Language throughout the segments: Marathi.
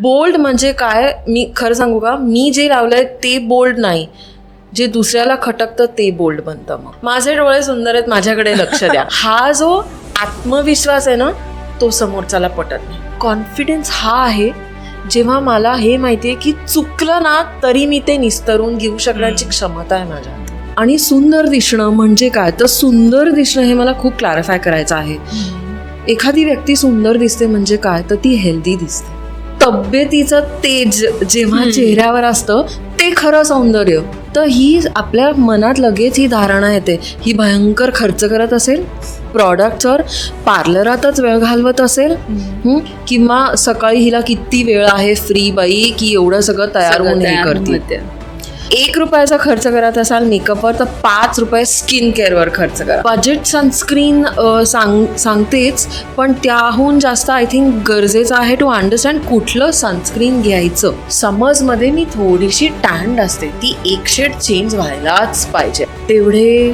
बोल्ड म्हणजे काय, मी खरं सांगू का, मी जे लावलंय ते बोल्ड नाही, जे दुसऱ्याला खटकतं ते बोल्ड बनतं. मग माझे डोळे सुंदर आहेत, माझ्याकडे लक्ष द्या. हा जो आत्मविश्वास आहे ना, तो समोरच्याला पटत नाही. कॉन्फिडन्स हा आहे जेव्हा मला हे माहितीये की चुकलं ना तरी मी ते निस्तरून घेऊ शकण्याची क्षमता आहे माझ्यात. आणि सुंदर दिसणं म्हणजे काय, तर सुंदर दिसणं हे मला खूप क्लॅरिफाय करायचं आहे. एखादी व्यक्ती सुंदर दिसते म्हणजे काय, तर ती हेल्दी दिसते. तब्येतीचं तेज जेव्हा चेहऱ्यावर असतं ते खरं सौंदर्य. तर ही आपल्या मनात लगेच ही धारणा येते, ही भयंकर खर्च करत असेल प्रॉडक्टवर, पार्लरातच वेळ घालवत असेल, किंवा सकाळी हिला किती वेळ आहे फ्री बाई की एवढं सगळं तयार होऊन हे करते. 1 रुपयाचा खर्च करत असाल मेकअपवर तर 5 रुपये स्किन केअरवर खर्च करा. बजेट सनस्क्रीन सांगतेच, पण त्याहून जास्त आय थिंक गरजेचं आहे टू अंडरस्टँड कुठलं सनस्क्रीन घ्यायचं. समजमध्ये मी थोडीशी टॅन्ड असते, ती एक शेड चेंज व्हायलाच पाहिजे. तेवढे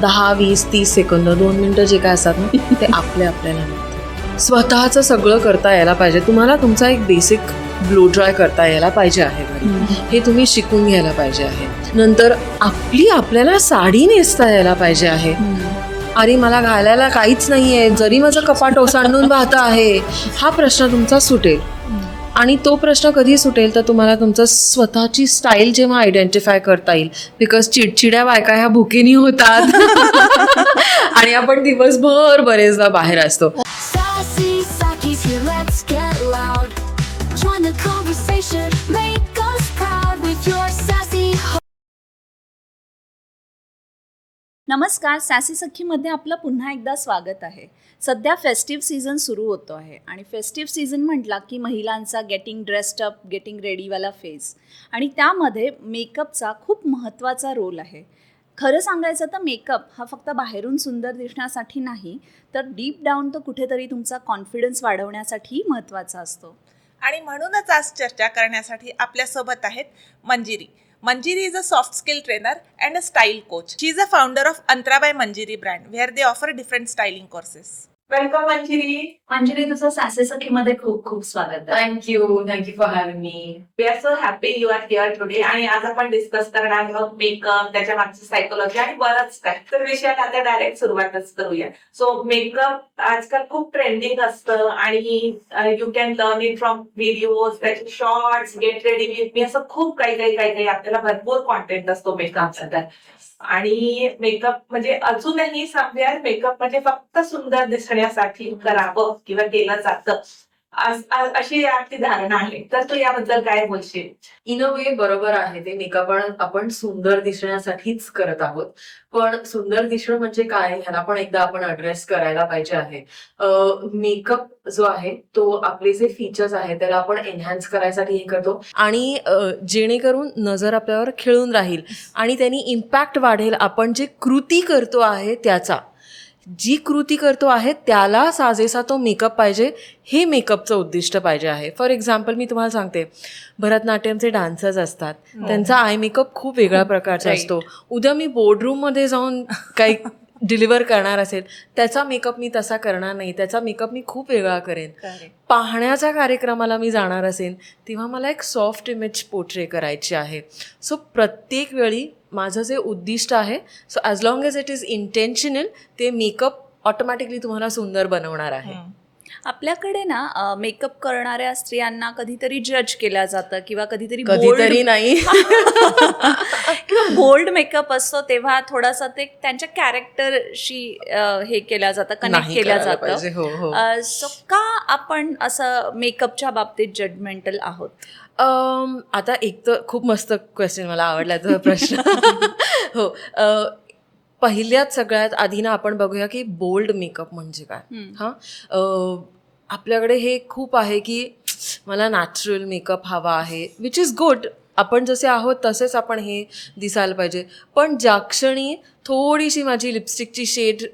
10, 20, 30 सेकंद, 2 मिनटं जे काय असतात ना, ते आपल्याला स्वतःचं सगळं करता यायला पाहिजे. तुम्हाला तुमचा एक बेसिक ब्लो ड्राय करता यायला पाहिजे आहे घरी, हे तुम्ही शिकून घ्यायला पाहिजे आहे. नंतर आपल्याला साडी नेसता यायला पाहिजे आहे. अरे मला घालायला काहीच नाही आहे, जरी माझं कपाट ओसांडून वाहतं आहे, हा प्रश्न तुमचा सुटेल. आणि तो प्रश्न कधी सुटेल तर तुम्हाला तुमचं स्वतःची स्टाईल जेव्हा आयडेंटिफाय करता येईल. बिकॉज चिडचिड्या बायका ह्या भुकेनी होतात आणि आपण दिवसभर बरेचदा बाहेर असतो. नमस्कार, सॅसी सखीमध्ये आपलं पुन्हा एकदा स्वागत आहे. सध्या फेस्टिव्ह सीझन सुरू होतो आहे आणि फेस्टिव्ह सीझन म्हटला की महिलांचा गेटिंग ड्रेस्ड अप, गेटिंग रेडीवाला फेज, आणि त्यामध्ये मेकअपचा खूप महत्त्वाचा रोल आहे. खरं सांगायचं तर मेकअप हा फक्त बाहेरून सुंदर दिसण्यासाठी नाही, तर डीप डाऊन तो कुठेतरी तुमचा कॉन्फिडन्स वाढवण्यासाठीही महत्त्वाचा असतो. आणि म्हणूनच आज चर्चा करण्यासाठी आपल्यासोबत आहेत Manjiri. Manjiri is a soft skill trainer and a style coach. She is a founder of Antara by Manjiri brand, where they offer different styling courses. Welcome, Manjiri. Manjiri, तुझं सॅसी सखीमध्ये खूप खूप स्वागत आहे. Thank you for having me. We are so happy you are here today. आणि आज आपण डिस्कस करणार आहोत मेकअप, त्याच्या मागची सायकोलॉजी आणि बरंच काय. तर विषयाला आता डायरेक्ट सुरुवातच करूया. सो मेकअप आजकाल खूप ट्रेंडिंग असतं आणि you can learn it from videos, त्याचे shorts, get ready with me, असं खूप काही आपल्याला भरपूर कॉन्टेंट असतो मेकअपचा. आणि मेकअप म्हणजे अजूनही सांगूया, मेकअप म्हणजे फक्त सुंदर दिसण्यासाठी करावं किंवा केलं जातं अशी आपली धारणा आहे. तर तू याबद्दल काय बोलशील? इन अ वे बरोबर आहे ते. मेकअप आपण सुंदर दिसण्यासाठीच करत आहोत, पण सुंदर दिसणं म्हणजे काय ह्याला पण एकदा आपण अड्रेस करायला पाहिजे आहे. मेकअप जो आहे तो आपले जे फीचर्स आहेत त्याला आपण एनहान्स करायसाठी हे करतो, आणि जेणेकरून नजर आपल्यावर खिळून राहील आणि त्यांनी इम्पॅक्ट वाढेल. आपण जे कृती करतो आहे त्याचा, जी कृती करतो आहे त्याला साजेसा तो मेकअप पाहिजे, हे मेकअपचं उद्दिष्ट पाहिजे आहे. फॉर एक्झाम्पल मी तुम्हाला सांगते, भरतनाट्यमचे डान्सर्स असतात, त्यांचा आय मेकअप खूप वेगळ्या प्रकारचा असतो. उद्या मी बोर्डरूममध्ये जाऊन काही डिलिव्हर करणार असेल, त्याचा मेकअप मी तसा करणार नाही, त्याचा मेकअप मी खूप वेगळा करेन. पाहण्याच्या कार्यक्रमाला मी जाणार असेल तेव्हा मला एक सॉफ्ट इमेज पोर्ट्रे करायची आहे. सो प्रत्येक वेळी माझं जे उद्दिष्ट आहे, so as long as it is intentional, ते मेकअप ऑटोमॅटिकली तुम्हाला सुंदर बनवणार आहे. आपल्याकडे ना मेकअप करणाऱ्या स्त्रियांना कधीतरी जज केलं जातं किंवा कधीतरी नाही किंवा बोल्ड मेकअप असतो, तेव्हा थोडासा ते त्यांच्या कॅरेक्टरशी हे केलं जातं, कनेक्ट केलं जातं. सो का आपण असं मेकअपच्या बाबतीत जजमेंटल आहोत? आता एक तर खूप मस्त क्वेश्चन, मला आवडला तो प्रश्न. हो, पहिल्यात सगळ्यात आधी ना आपण बघूया की बोल्ड मेकअप म्हणजे काय. आपल्याकडे हे खूप आहे की मला नॅचरल मेकअप हवा आहे, विच इज गुड. आपण जसे आहोत तसेच आपण हे दिसायला पाहिजे. पण ज्या क्षणी थोडीशी माझी लिपस्टिकची शेड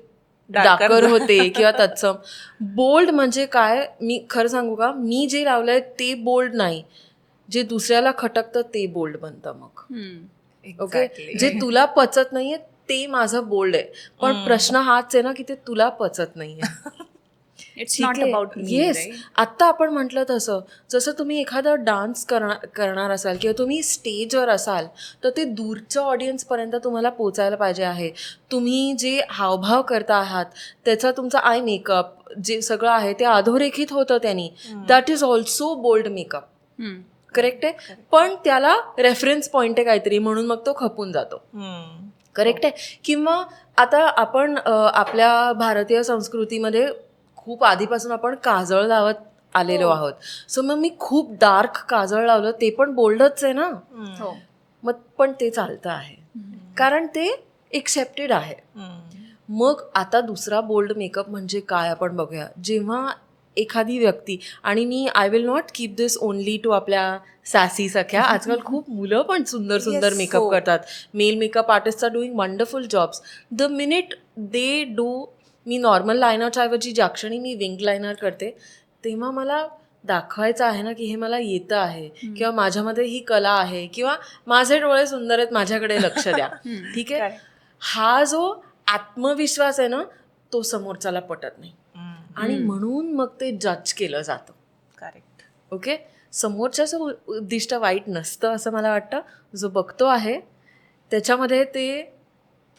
डार्कर होते किंवा तत्सम, बोल्ड म्हणजे काय, मी खरं सांगू का, मी जे लावलंय ते बोल्ड नाही, जे दुसऱ्याला खटकतं ते बोल्ड बनतं. मग ओके, जे तुला पचत नाहीये ते माझं बोल्ड आहे. पण प्रश्न हाच आहे ना की ते तुला पचत नाहीये. It's not about yes. आत्ता आपण म्हटलं तसं, जसं तुम्ही एखादा डान्स करणार असाल किंवा तुम्ही स्टेजवर असाल तर ते दूरच्या ऑडियन्सपर्यंत तुम्हाला पोचायला पाहिजे आहे. तुम्ही जे हावभाव करता आहात त्याचा तुमचा आय मेकअप जे सगळं आहे ते अधोरेखित होतं त्यांनी. That is also bold makeup. Correct आहे. पण त्याला रेफरन्स पॉईंट आहे काहीतरी म्हणून मग तो खपून जातो. करेक्ट आहे. किंवा आता आपण आपल्या भारतीय संस्कृतीमध्ये खूप आधीपासून आपण काजळ लावत आलेलो आहोत. सो मग मी खूप डार्क काजळ लावलं ते पण बोल्डच आहे ना. मग पण ते चालतं आहे कारण ते एक्सेप्टेड आहे. मग आता दुसरा बोल्ड मेकअप म्हणजे काय आपण बघूया. जेव्हा एखादी व्यक्ती, आणि मी I will not keep this only to आपल्या सॅसी सख्या, आजकाल खूप मुलं पण सुंदर सुंदर मेकअप करतात. Male makeup artist are doing wonderful jobs. The minute they do, मी नॉर्मल लायनरच्या ऐवजी ज्या क्षणी मी विंग लायनर करते तेव्हा मला दाखवायचं आहे ना की हे मला येतं आहे किंवा माझ्यामध्ये ही कला आहे किंवा माझे डोळे सुंदर आहेत, माझ्याकडे लक्ष द्या. ठीक आहे. हा जो आत्मविश्वास आहे ना तो समोरच्याला पटत नाही आणि म्हणून मग ते जज केलं जातं. करेक्ट. ओके. समोरच्याचं उद्दिष्ट वाईट नसतं असं मला वाटतं. जो बघतो आहे त्याच्यामध्ये ते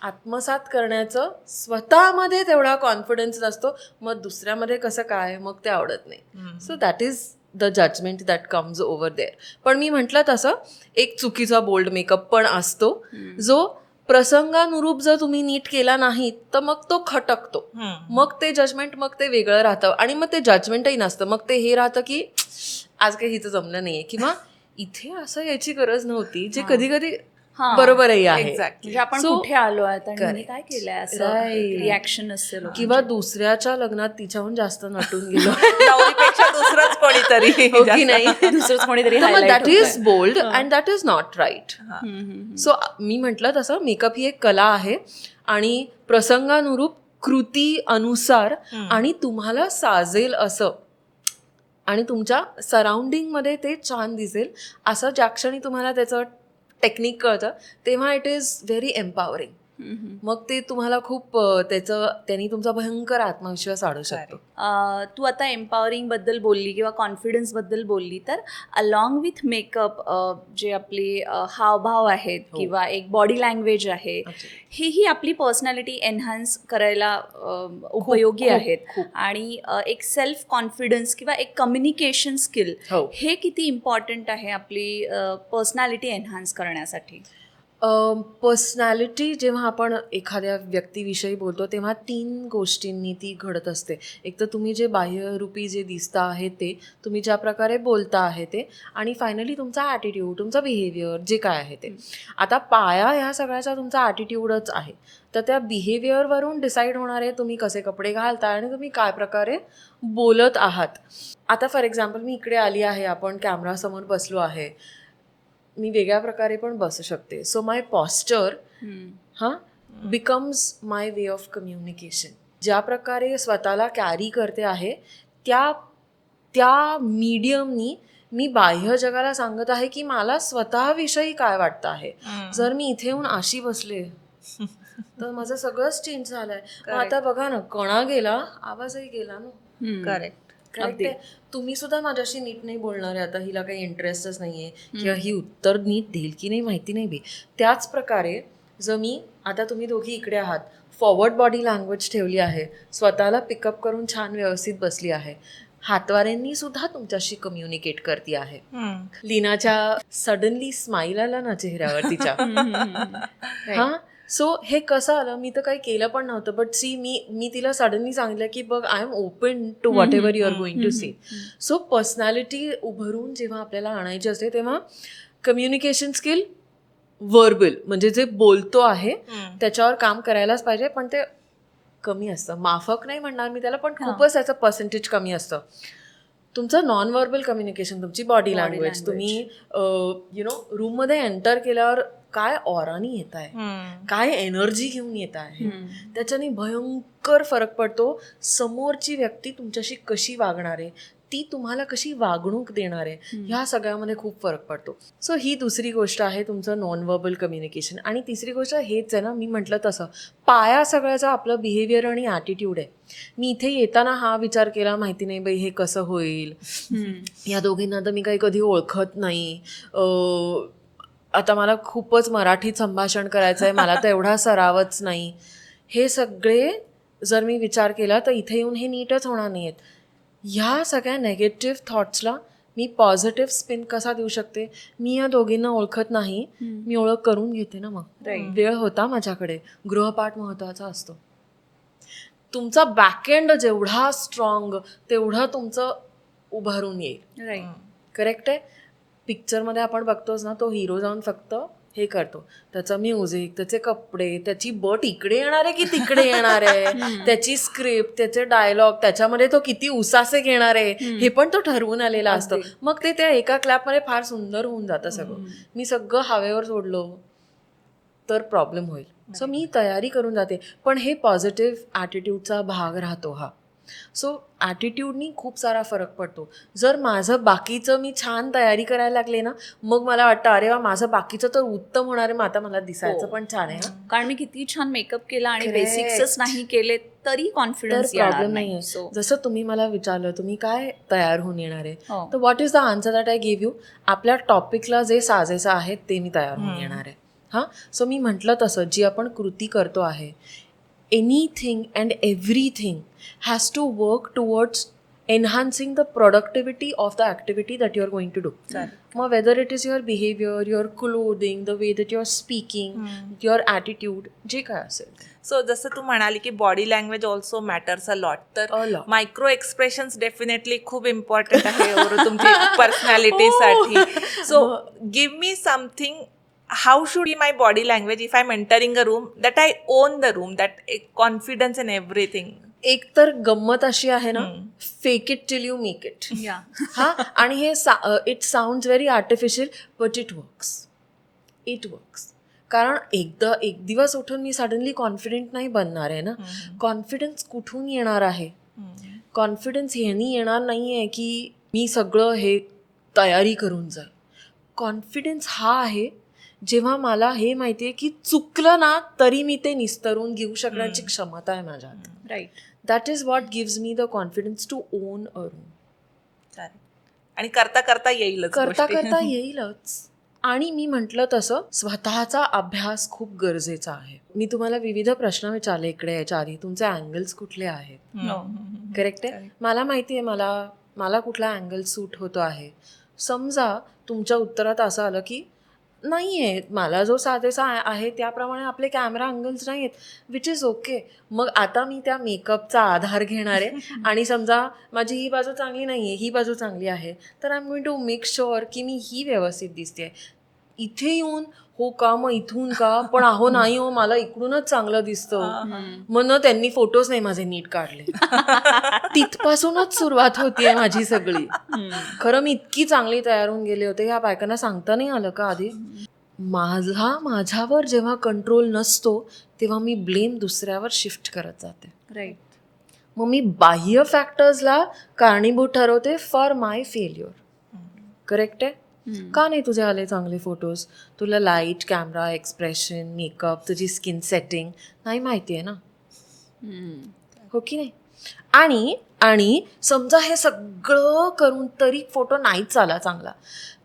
आत्मसात करण्याचं स्वतःमध्ये तेवढा कॉन्फिडन्स नसतो. मग दुसऱ्यामध्ये कसं काय, मग ते आवडत नाही. So that is the judgement that comes over there. पण मी म्हटलं तसं एक चुकीचा बोल्ड मेकअप पण असतो जो प्रसंगानुरूप जर तुम्ही नीट केला नाही तर मग तो खटकतो. मग ते जजमेंट, मग ते वेगळं राहतं आणि मग ते जजमेंटही नसतं. मग ते हे राहतं की आज काही हिचं जमलं नाहीये किंवा इथे असं याची गरज नव्हती, जे कधी कधी बरोबरही आहे. म्हणजे आपण कुठे आलो आहे आणि काय केलंय असं रिॲक्शन असेल. किंवा दुसऱ्याच्या लग्नात तिच्याहून जास्त नटून गेलो नवरीपेक्षा दुसरंच कोणीतरी हो की नाही. दुसरंच कोणीतरी that is bold and that is not right. So मी म्हटलं तसं मेकअप ही एक कला आहे आणि प्रसंगानुरूप कृती अनुसार आणि तुम्हाला साजेल असं आणि तुमच्या सराउंडिंगमध्ये ते छान दिसेल असं ज्या क्षणी तुम्हाला त्याचं टेक्निक कळतं तेव्हा इट इज व्हेरी एम्पॉवरिंग. मग ते तुम्हाला खूप त्यांनी तुमचा भयंकर आत्मविश्वास वाढू शकतो. तू आता एम्पॉवरिंग बद्दल बोलली किंवा कॉन्फिडन्स बद्दल बोलली, तर अलॉंग विथ मेकअप जे आपले हावभाव आहेत किंवा एक बॉडी लँग्वेज आहे, ही आपली पर्सनॅलिटी एनहान्स करायला उपयोगी आहेत. आणि एक सेल्फ कॉन्फिडन्स किंवा एक कम्युनिकेशन स्किल हे किती इम्पॉर्टंट आहे आपली पर्सनॅलिटी एनहान्स करण्यासाठी. पर्सनॅलिटी जेव्हा आपण एखाद्या व्यक्तीविषयी बोलतो तेव्हा 3 गोष्टींनी ती घडत असते. एक तर तुम्ही जे बाह्यरूपी जे दिसता आहे ते, तुम्ही ज्या प्रकारे बोलता आहे ते, आणि फायनली तुमचा ॲटिट्यूड, तुमचा बिहेवियर जे काय आहे ते. आता पाया ह्या सगळ्याचा तुमचा ॲटिट्यूडच आहे. तर त्या बिहेवियरवरून डिसाईड होणार आहे तुम्ही कसे कपडे घालता आणि तुम्ही काय प्रकारे बोलत आहात. आता फॉर एक्झाम्पल मी इकडे आली आहे, आपण कॅमेरासमोर बसलो आहे, मी वेगळ्या प्रकारे पण बसू शकते. So my posture becomes my way of communication. ज्या प्रकारे स्वतःला कॅरी करते आहे त्या मीडियमनी मी बाह्य जगाला सांगत आहे की मला स्वतःविषयी काय वाटतं आहे. जर मी इथे येऊन अशी बसले तर माझं सगळंच चेंज झालंय. आता बघा ना, कणा गेला, आवाजही गेला ना. करेक्ट. तुम्ही सुद्धा माझ्याशी नीट नाही बोलणार आहे, आता हिला काही इंटरेस्टच नाहीये किंवा ही उत्तर नीट देईल की नाही माहिती नाही बी. त्याच प्रकारे जर मी आता, तुम्ही दोघी इकडे आहात, फॉरवर्ड बॉडी लँग्वेज ठेवली आहे, स्वतःला पिकअप करून छान व्यवस्थित बसली आहे, हातवाऱ्यांनी सुद्धा तुमच्याशी कम्युनिकेट करते आहे. लीनाच्या सडनली स्माईल आला ना चेहऱ्यावर तिच्या. हा, सो हे कसं आलं, मी तर काही केलं पण नव्हतं, बट सी मी तिला सडनली सांगितलं की बघ, I am open to whatever you are going to see. So personality उभरून जेव्हा आपल्याला आणायची असते तेव्हा कम्युनिकेशन स्किल, वर्बल म्हणजे जे बोलतो आहे त्याच्यावर काम करायलाच पाहिजे. पण ते कमी असतं, माफक नाही म्हणणार मी त्याला, पण खूपच त्याचं पर्सेंटेज कमी असतं. तुमचं नॉन व्हर्बल कम्युनिकेशन, तुमची बॉडी लँग्वेज, तुम्ही रूममध्ये एंटर केल्यावर काय ऑरानी येत आहे, काय एनर्जी घेऊन येत आहे, त्याच्याने भयंकर फरक पडतो. समोरची व्यक्ती तुमच्याशी कशी वागणार आहे ती तुम्हाला कशी वागणूक देणार आहे ह्या सगळ्यामध्ये खूप फरक पडतो. सो ही दुसरी गोष्ट आहे तुमचं नॉन व्हर्बल कम्युनिकेशन. आणि तिसरी गोष्ट हेच आहे ना, मी म्हटलं तसं पाया सगळ्याचा आपलं बिहेवियर आणि ॲटिट्यूड आहे. मी इथे येताना हा विचार केला, माहिती नाही बाई हे कसं होईल, या दोघींना तर मी काही कधी ओळखत नाही, आता मला खूपच मराठीत संभाषण करायचं आहे, मला तर एवढा सरावच नाही. हे सगळे जर मी विचार केला तर इथे येऊन हे नीटच होणार नाही आहेत. ह्या सगळ्या नेगेटिव्ह थॉट्सला मी पॉझिटिव्ह स्पिन कसा देऊ शकते? मी या दोघींना ओळखत नाही, मी ओळख करून घेते ना. मग वेळ होता माझ्याकडे, गृहपाठ महत्त्वाचा असतो. तुमचा बॅकएंड जेवढा स्ट्रॉंग तेवढं तुमचं उभारून येईल. राईट. करेक्ट आहे. पिक्चरमध्ये आपण बघतोच ना, तो हिरो जाऊन फक्त हे करतो, त्याचं म्युझिक, त्याचे कपडे, त्याची बट इकडे येणार आहे की तिकडे येणार आहे, त्याची स्क्रिप्ट, त्याचे डायलॉग, त्याच्यामध्ये तो किती उसासे घेणार आहे हे पण तो ठरवून आलेला असतो. मग ते त्या एका क्लॅपमध्ये फार सुंदर होऊन जातं सगळं. मी सगळं हवेवर सोडलो तर प्रॉब्लेम होईल. सो मी तयारी करून जाते, पण हे पॉझिटिव्ह ॲटिट्यूडचा भाग राहतो हा. सो ॲटिट्यूडनी खूप सारा फरक पडतो. जर माझं बाकीचं मी छान तयारी करायला लागले ना, मग मला वाटतं अरे वा माझं बाकीचं तर उत्तम होणार आहे, मग आता मला दिसायचं पण छान आहे. कारण मी किती छान मेकअप केला आणि बेसिक्सच नाही केले तरी कॉन्फिडन्स प्रॉब्लेम नाही आहे. जसं तुम्ही मला विचारलं तुम्ही काय तयार होऊन येणार आहे, तर what is the answer that I give you? आपल्या टॉपिकला जे साजेसं आहे ते मी तयार होऊन येणार आहे. हां, सो मी म्हटलं तसं जी आपण कृती करतो आहे, anything and everything has to work towards enhancing the productivity of the activity that you are going to do. Now, whether it is your behavior, your clothing, the way that you are speaking, your attitude, जे काय असेल. सो जसं तू म्हणाली की body language also matters a lot, तर मायक्रो एक्सप्रेशन्स डेफिनेटली खूप इम्पॉर्टंट आहे तुमची पर्सनॅलिटीसाठी. So give me something. How should be my body language if I'm entering a room, that I own the room, that confidence in everything? एक तर गंमत अशी आहे ना, fake it till you make it. हा, आणि हे it sounds very artificial but it works. कारण एक दिवस उठून मी सडनली कॉन्फिडेंट नाही बनणार आहे ना. कॉन्फिडन्स कुठून येणार आहे? कॉन्फिडन्स ह्यानी येणार नाही आहे की मी सगळं हे तयारी करून जाईल. कॉन्फिडन्स हा आहे जेव्हा मला हे माहिती आहे की चुकलं ना तरी मी ते निस्तरून घेऊ शकण्याची क्षमता आहे माझ्यात. Right. That is what gives me the confidence to own a room. आणि करता करता येईलच. आणि मी म्हटलं तसं स्वतःचा अभ्यास खूप गरजेचा आहे. मी तुम्हाला विविध प्रश्न विचारले इकडे याच्या आधी, तुमचे अँगल्स कुठले आहेत. करेक्ट आहे. मला माहिती आहे मला कुठला अँगल सूट होतो आहे. समजा तुमच्या उत्तरात असं आलं की नाही आहे, मला जो साजेसा आहे त्याप्रमाणे आपले कॅमेरा अँगल्स नाही आहेत, विच इज ओके. मग आता मी त्या मेकअपचा आधार घेणार आहे आणि समजा माझी ही बाजू चांगली नाही आहे, ही बाजू चांगली आहे, तर I am going to make sure की मी ही व्यवस्थित दिसते. इथे येऊन हो का, मग इथून का, पण अहो नाही हो मला इकडूनच चांगलं दिसतं, मग न त्यांनी फोटोज नाही माझे नीट काढले. तिथपासूनच सुरुवात होतीये माझी सगळी. खरं मी इतकी चांगली तयार होऊन गेले होते, ह्या बायकांना सांगता नाही आलं का आधी. माझ्यावर जेव्हा कंट्रोल नसतो तेव्हा मी ब्लेम दुसऱ्यावर शिफ्ट करत जाते. राईट. मग मी बाह्य फॅक्टर्सला कारणीभूत ठरवते फॉर माय फेल्युअर. करेक्ट आहे. का नाही तुझे आले चांगले फोटोज? तुला लाईट, कॅमेरा, एक्सप्रेशन, मेकअप, तुझी स्किन सेटिंग नाही माहिती आहे ना, हो की नाही. आणि समजा हे सगळं करून तरी फोटो नाहीच आला चांगला,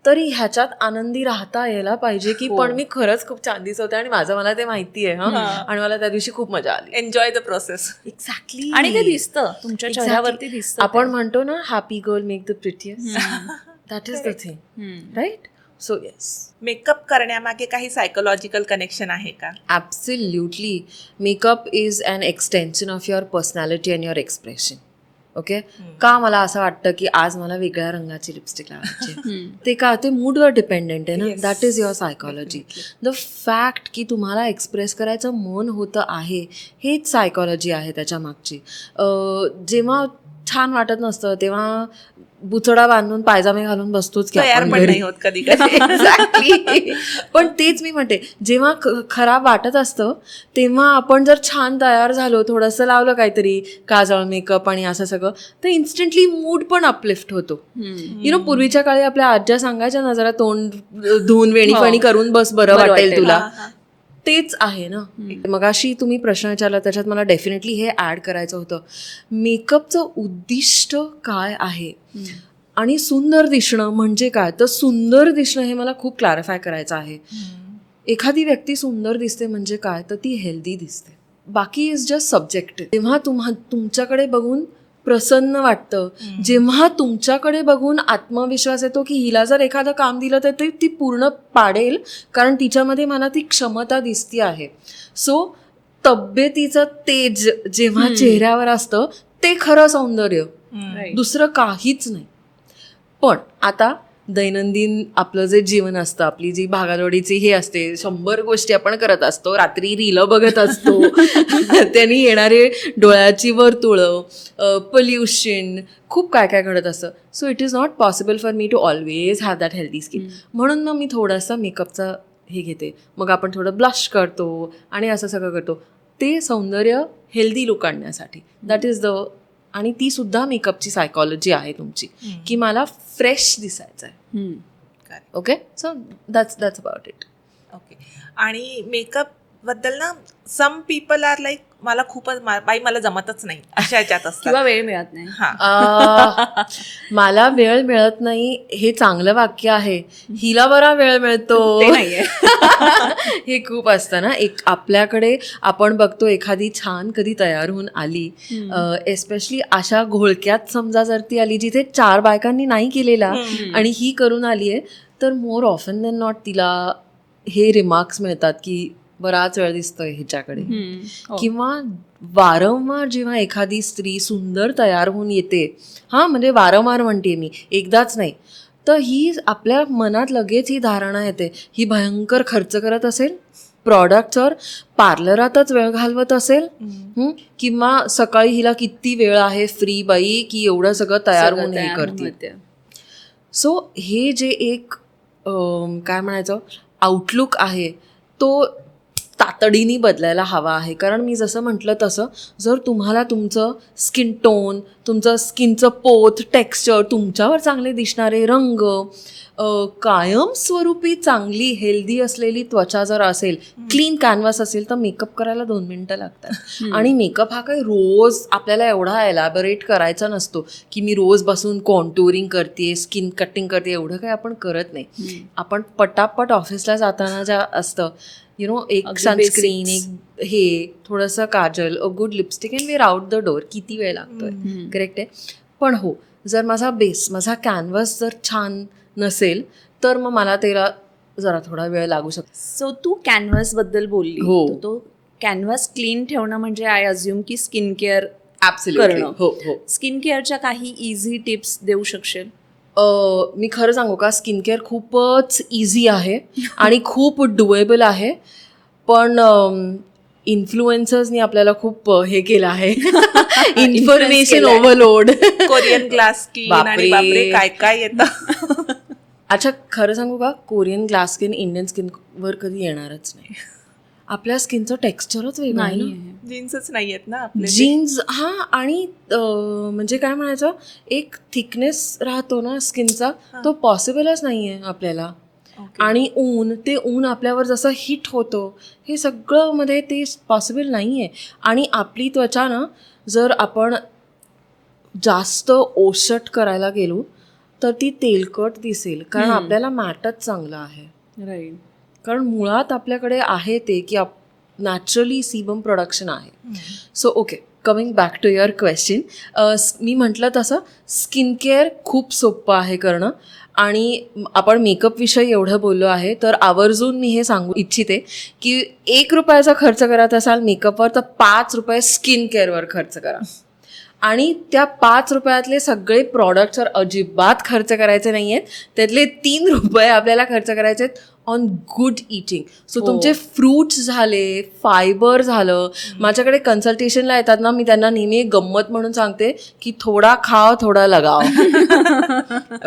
तरी ह्याच्यात आनंदी राहता यायला पाहिजे की पण मी खरंच खूप छान दिसत आणि मला ते माहिती आहे आणि मला त्या दिवशी खूप मजा आली. Enjoy the process. एक्झॅक्टली. आणि ते दिसतं तुमच्या चेहऱ्यावरती दिसतं. आपण म्हणतो ना happy girl make the prettiest. That is the thing, right? So yes. Makeup करण्यामागे काही सायकोलॉजिकल कनेक्शन आहे का? Absolutely. Makeup is an extension of your personality and your expression. Okay. का मला असं वाटतं की आज मला वेगळ्या रंगाची लिपस्टिक लावायची, ते का ते मूडवर डिपेंडेंट आहे ना. That is your psychology. The fact की तुम्हाला एक्सप्रेस करायचं मन होतं आहे हेच सायकॉलॉजी आहे त्याच्या मागची. जेव्हा छान वाटत नसतं तेव्हा बुचडा बांधून पायजामे घालून बसतोच की तयार आपण पण घरी. नाही होत कधी कधी. Exactly. पण तेच मी म्हणते, जेव्हा खराब वाटत असतं तेव्हा आपण जर छान तयार झालो, थोडंसं लावलं काहीतरी काजळ मेकअप आणि असं सगळं, तर इन्स्टंटली मूड पण अपलिफ्ट होतो. पूर्वीच्या काळी आपल्या आज्या सांगायच्या ना, जरा तोंड धुवून वेणीफणी करून बस, बरं वाटेल तुला. तेच आहे ना. मगाशी तुम्ही प्रश्न विचारला, त्याच्यात मला डेफिनेटली हे ऍड करायचं होतं. मेकअपचं उद्दिष्ट काय आहे आणि सुंदर दिसणं म्हणजे काय? तर सुंदर दिसणं हे मला खूप क्लॅरिफाय करायचं आहे. एखादी व्यक्ती सुंदर दिसते म्हणजे काय? तर ती हेल्दी दिसते. बाकी इज जस्ट सब्जेक्टिव्ह. जेव्हा तुमच्याकडे बघून प्रसन्न वाटतं, जेव्हा तुमच्याकडे बघून आत्मविश्वास येतो की हिला जर एखादं काम दिलं तर ती पूर्ण पाडेल, कारण तिच्यामध्ये मला ती क्षमता दिसती आहे. सो तब्येतीचं तेज जेव्हा चेहऱ्यावर असतं ते खरं सौंदर्य, दुसरं काहीच नाही. पण आता दैनंदिन आपलं जे जीवन असतं, आपली जी भागादौडीची हे असते, 100 गोष्टी आपण करत असतो, रात्री रीलं बघत असतो, त्यांनी येणारे डोळ्याची वर्तुळं, पोल्युशन, खूप काय काय घडत असतं. So it is not possible for me to always have that healthy skin. म्हणून मग मी थोडासा मेकअपचा हे घेते, मग आपण थोडं ब्लश करतो आणि असं सगळं करतो. ते सौंदर्य हेल्दी लुक आणण्यासाठी. दॅट इज द, आणि ती सुद्धा मेकअपची सायकॉलॉजी आहे तुमची, की मला फ्रेश दिसायचं आहे. Okay, so that's about it. Okay. आणि मेकअप बद्दल ना, सम पीपल आर लाईक मला खूपच बाई मला जमतच नाही अशा ह्याच्यात असतात किंवा वेळ मिळत नाही. मला वेळ मिळत नाही हे चांगलं वाक्य आहे. हिला बरा वेळ मिळतो ते नाहीये. हे खूप असतं ना. एक आपल्याकडे आपण बघतो एखादी छान कधी तयार होऊन आली, एस्पेशली अशा घोळक्यात समजा जर ती आली जिथे 4 बायकांनी नाही केलेला आणि ही करून आली आहे, तर मोर ऑफन दॅन नॉट तिला हे रिमार्क्स मिळतात की बराच वेळ दिसतोय ह्याच्याकडे. किंवा वारंवार जेव्हा एखादी स्त्री सुंदर तयार होऊन येते, म्हणजे वारंवार म्हणते मी, एकदाच नाही, तर ही आपल्या मनात लगेच ही धारणा येते, ही भयंकर खर्च करत असेल प्रॉडक्टवर, पार्लरातच वेळ घालवत असेल, किंवा सकाळी हिला किती वेळ आहे फ्री बाई की एवढं सगळं तयार होऊन हे करते. सो हे जे एक काय म्हणायचं आउटलुक आहे तो तातडीने बदलायला हवा आहे. कारण मी जसं म्हटलं तसं, जर तुम्हाला तुमचं स्किन टोन, तुमचं स्किनचं पोत, टेक्स्चर, तुमच्यावर चांगले दिसणारे रंग, कायमस्वरूपी चांगली हेल्दी असलेली त्वचा जर असेल, क्लीन कॅनव्हास असेल, तर मेकअप करायला 2 मिनिटं लागतात. आणि मेकअप हा काही रोज आपल्याला एवढा एलॅबोरेट करायचा नसतो की मी रोज बसून कॉन्टुरिंग करते, स्किन कटिंग करते, एवढं काही आपण करत नाही. आपण पटापट ऑफिसला जाताना ज्या असतं एक सनस्क्रीन, एक हे थोडंसं kajal, a good lipstick and wear out the door. किती वेळ लागतोय, करेक्ट आहे. पण हो, जर माझा बेस, माझा कॅनव्हास जर छान नसेल तर मग मला त्याला जरा थोडा वेळ लागू शकतो. सो तू कॅनव्हास बद्दल बोलली, हो. तर तो कॅनव्हास क्लीन ठेवणं म्हणजे आय अज्युम की स्किन केअर ॲब्सोल्युटली. हो हो. स्किन केअरच्या काही इझी टिप्स देऊ शकशील? मी खरं सांगू का, स्किन केअर खूपच इझी आहे आणि खूप डुएबल आहे. पण इन्फ्लुएन्सर्सनी आपल्याला खूप हे केलं आहे, information overload. Korean glass skin आणि बापरे काय काय येतं. अच्छा, खरं सांगू का, कोरियन ग्लास स्किन इंडियन स्किनवर कधी येणारच नाही. आपल्या स्किनचं टेक्स्चरच वेगळं आहे ना. जीन्सच नाही आहेत ना आपले. जीन्स, आणि म्हणजे काय म्हणायचं, एक थिकनेस राहतो ना स्किनचा, तो पॉसिबलच नाही आहे आपल्याला. आणि ऊन आपल्यावर जसं हिट होतं, हे सगळं मध्ये ते पॉसिबल नाही आहे. आणि आपली त्वचा ना, जर आपण जास्त ओशट करायला गेलो तर ती तेलकट दिसेल, कारण आपल्याला मॅटच चांगलं आहे. राईट. कारण मुळात आपल्याकडे आहे ते की नॅचरली सीबम प्रोडक्शन आहे. So okay, coming back to your question, मी म्हटलं तसं स्किन केअर खूप सोपं आहे करणं. आणि आपण मेकअपविषयी एवढं बोललो आहे, तर आवर्जून मी हे सांगू इच्छिते की 1 रुपयाचा खर्च करत असाल मेकअपवर, तर 5 रुपये स्किन केअरवर खर्च करा. आणि त्या 5 रुपयातले सगळे प्रॉडक्ट्सवर अजिबात खर्च करायचे नाही आहेत. त्यातले 3 रुपये आपल्याला खर्च करायचे आहेत ऑन गुड इटिंग. सो तुमचे फ्रूट्स झाले, फायबर झालं. माझ्याकडे कन्सल्टेशनला येतात ना, मी त्यांना नेहमी एक गंमत म्हणून सांगते की थोडा खाओ थोडा लगाओ.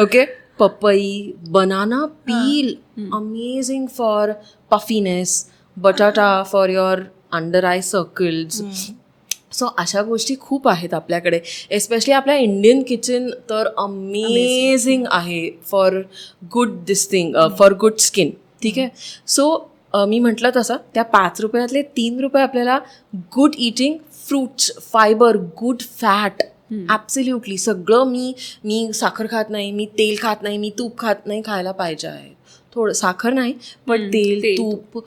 ओके, पपई, banana peel, amazing for puffiness, बटाटा for your under eye circles. So अशा गोष्टी खूप आहेत आपल्याकडे, एस्पेशली आपल्या इंडियन किचन तर अमेझिंग आहे for good this thing, for good skin. ठीक आहे. सो मी म्हटलं तसं त्या 5 रुपयातले 3 रुपये आपल्याला good eating, fruits, fibre, good fat, absolutely सगळं. मी साखर खात नाही, मी तेल खात नाही, मी तूप खात नाही, खायला पाहिजे आहे. थोडं साखर नाही पण तेल, तूप,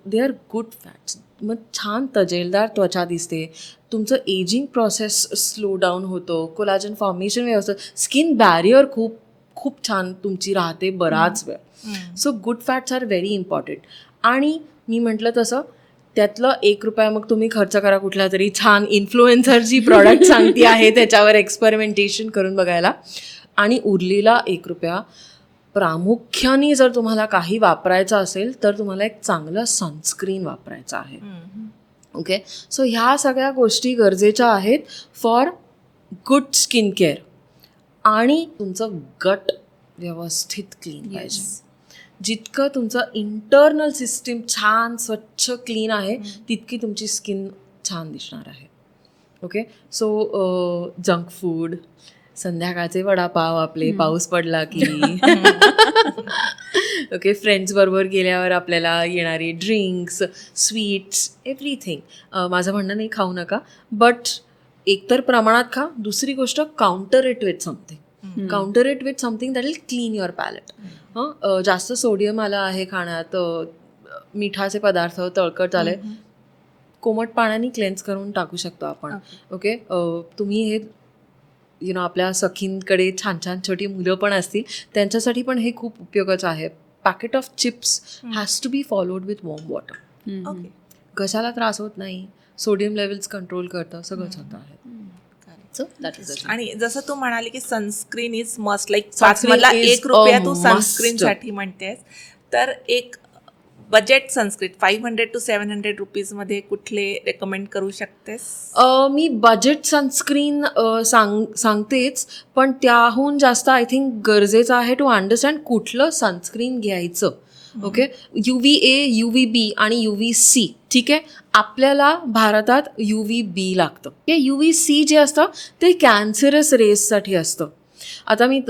दे आर गुड फॅट्स. मग छान तजेलदार त्वचा दिसते, तुमचं एजिंग प्रोसेस स्लो डाऊन होतो, कोलाजन फॉर्मेशन व्यवस्थित, स्किन बॅरियर खूप खूप छान तुमची राहते बराच वेळ. So good fats are very important. आणि मी म्हटलं तसं त्यातलं 1 रुपया मग तुम्ही खर्च करा कुठला तरी छान इन्फ्लुएन्सर जी प्रॉडक्ट सांगती आहे त्याच्यावर एक्सपेरिमेंटेशन करून बघायला. आणि उरलेला 1 रुपया प्रामुख्याने जर तुम्हाला काही वापरायचं असेल तर तुम्हाला एक चांगलं सनस्क्रीन वापरायचं आहे. ओके, सो ह्या सगळ्या गोष्टी गरजेच्या आहेत फॉर गुड स्किन केअर. आणि तुमचं गट व्यवस्थित क्लीन पाहिजे. जितकं तुमचं इंटरनल सिस्टीम छान स्वच्छ क्लीन आहे तितकी तुमची स्किन छान दिसणार आहे. ओके, सो जंक फूड, संध्याकाळचे वडापाव आपले पाऊस पडला की, ओके, फ्रेंड्स बरोबर गेल्यावर आपल्याला येणारे ड्रिंक्स, स्वीट्स, एव्हरीथिंग. माझं म्हणणं नाही खाऊ नका, बट एकतर प्रमाणात खा. दुसरी गोष्ट, counter it with something. Counter it with something that will clean your palate. जास्त सोडियम आलं आहे खाण्यात, मिठाचे पदार्थ तळकट झाले, कोमट पाण्याने क्लेन्स करून टाकू शकतो आपण. ओके, तुम्ही हे आपल्या सखींकडे छान छान छोटी मुलं पण असतील त्यांच्यासाठी पण हे खूप उपयोगाचं आहे. Packet of chips has to be followed with warm water. कशाला त्रास होत नाही, सोडियम लेवल्स कंट्रोल करतं, सगळंच होतं आहे. आणि जसं तू म्हणाली की सनस्क्रीन इज मस्ट, लाईक 1 रुपया तू सनस्क्रीन साठी म्हणतेस, तर एक बजेट सनस्क्रीन 500 to 700 रुपीजमध्ये कुठले रेकमेंड करू शकतेस? मी बजेट सनस्क्रीन सांगतेच, पण त्याहून जास्त आय थिंक गरजेचं आहे टू अंडरस्टँड कुठलं सनस्क्रीन घ्यायचं. ओके, UVA, UVB आणि UVC. ठीक आहे, आपल्याला भारतात UVB लागतं. UVC जे असतं ते कॅन्सरस रेससाठी असतं. आता मी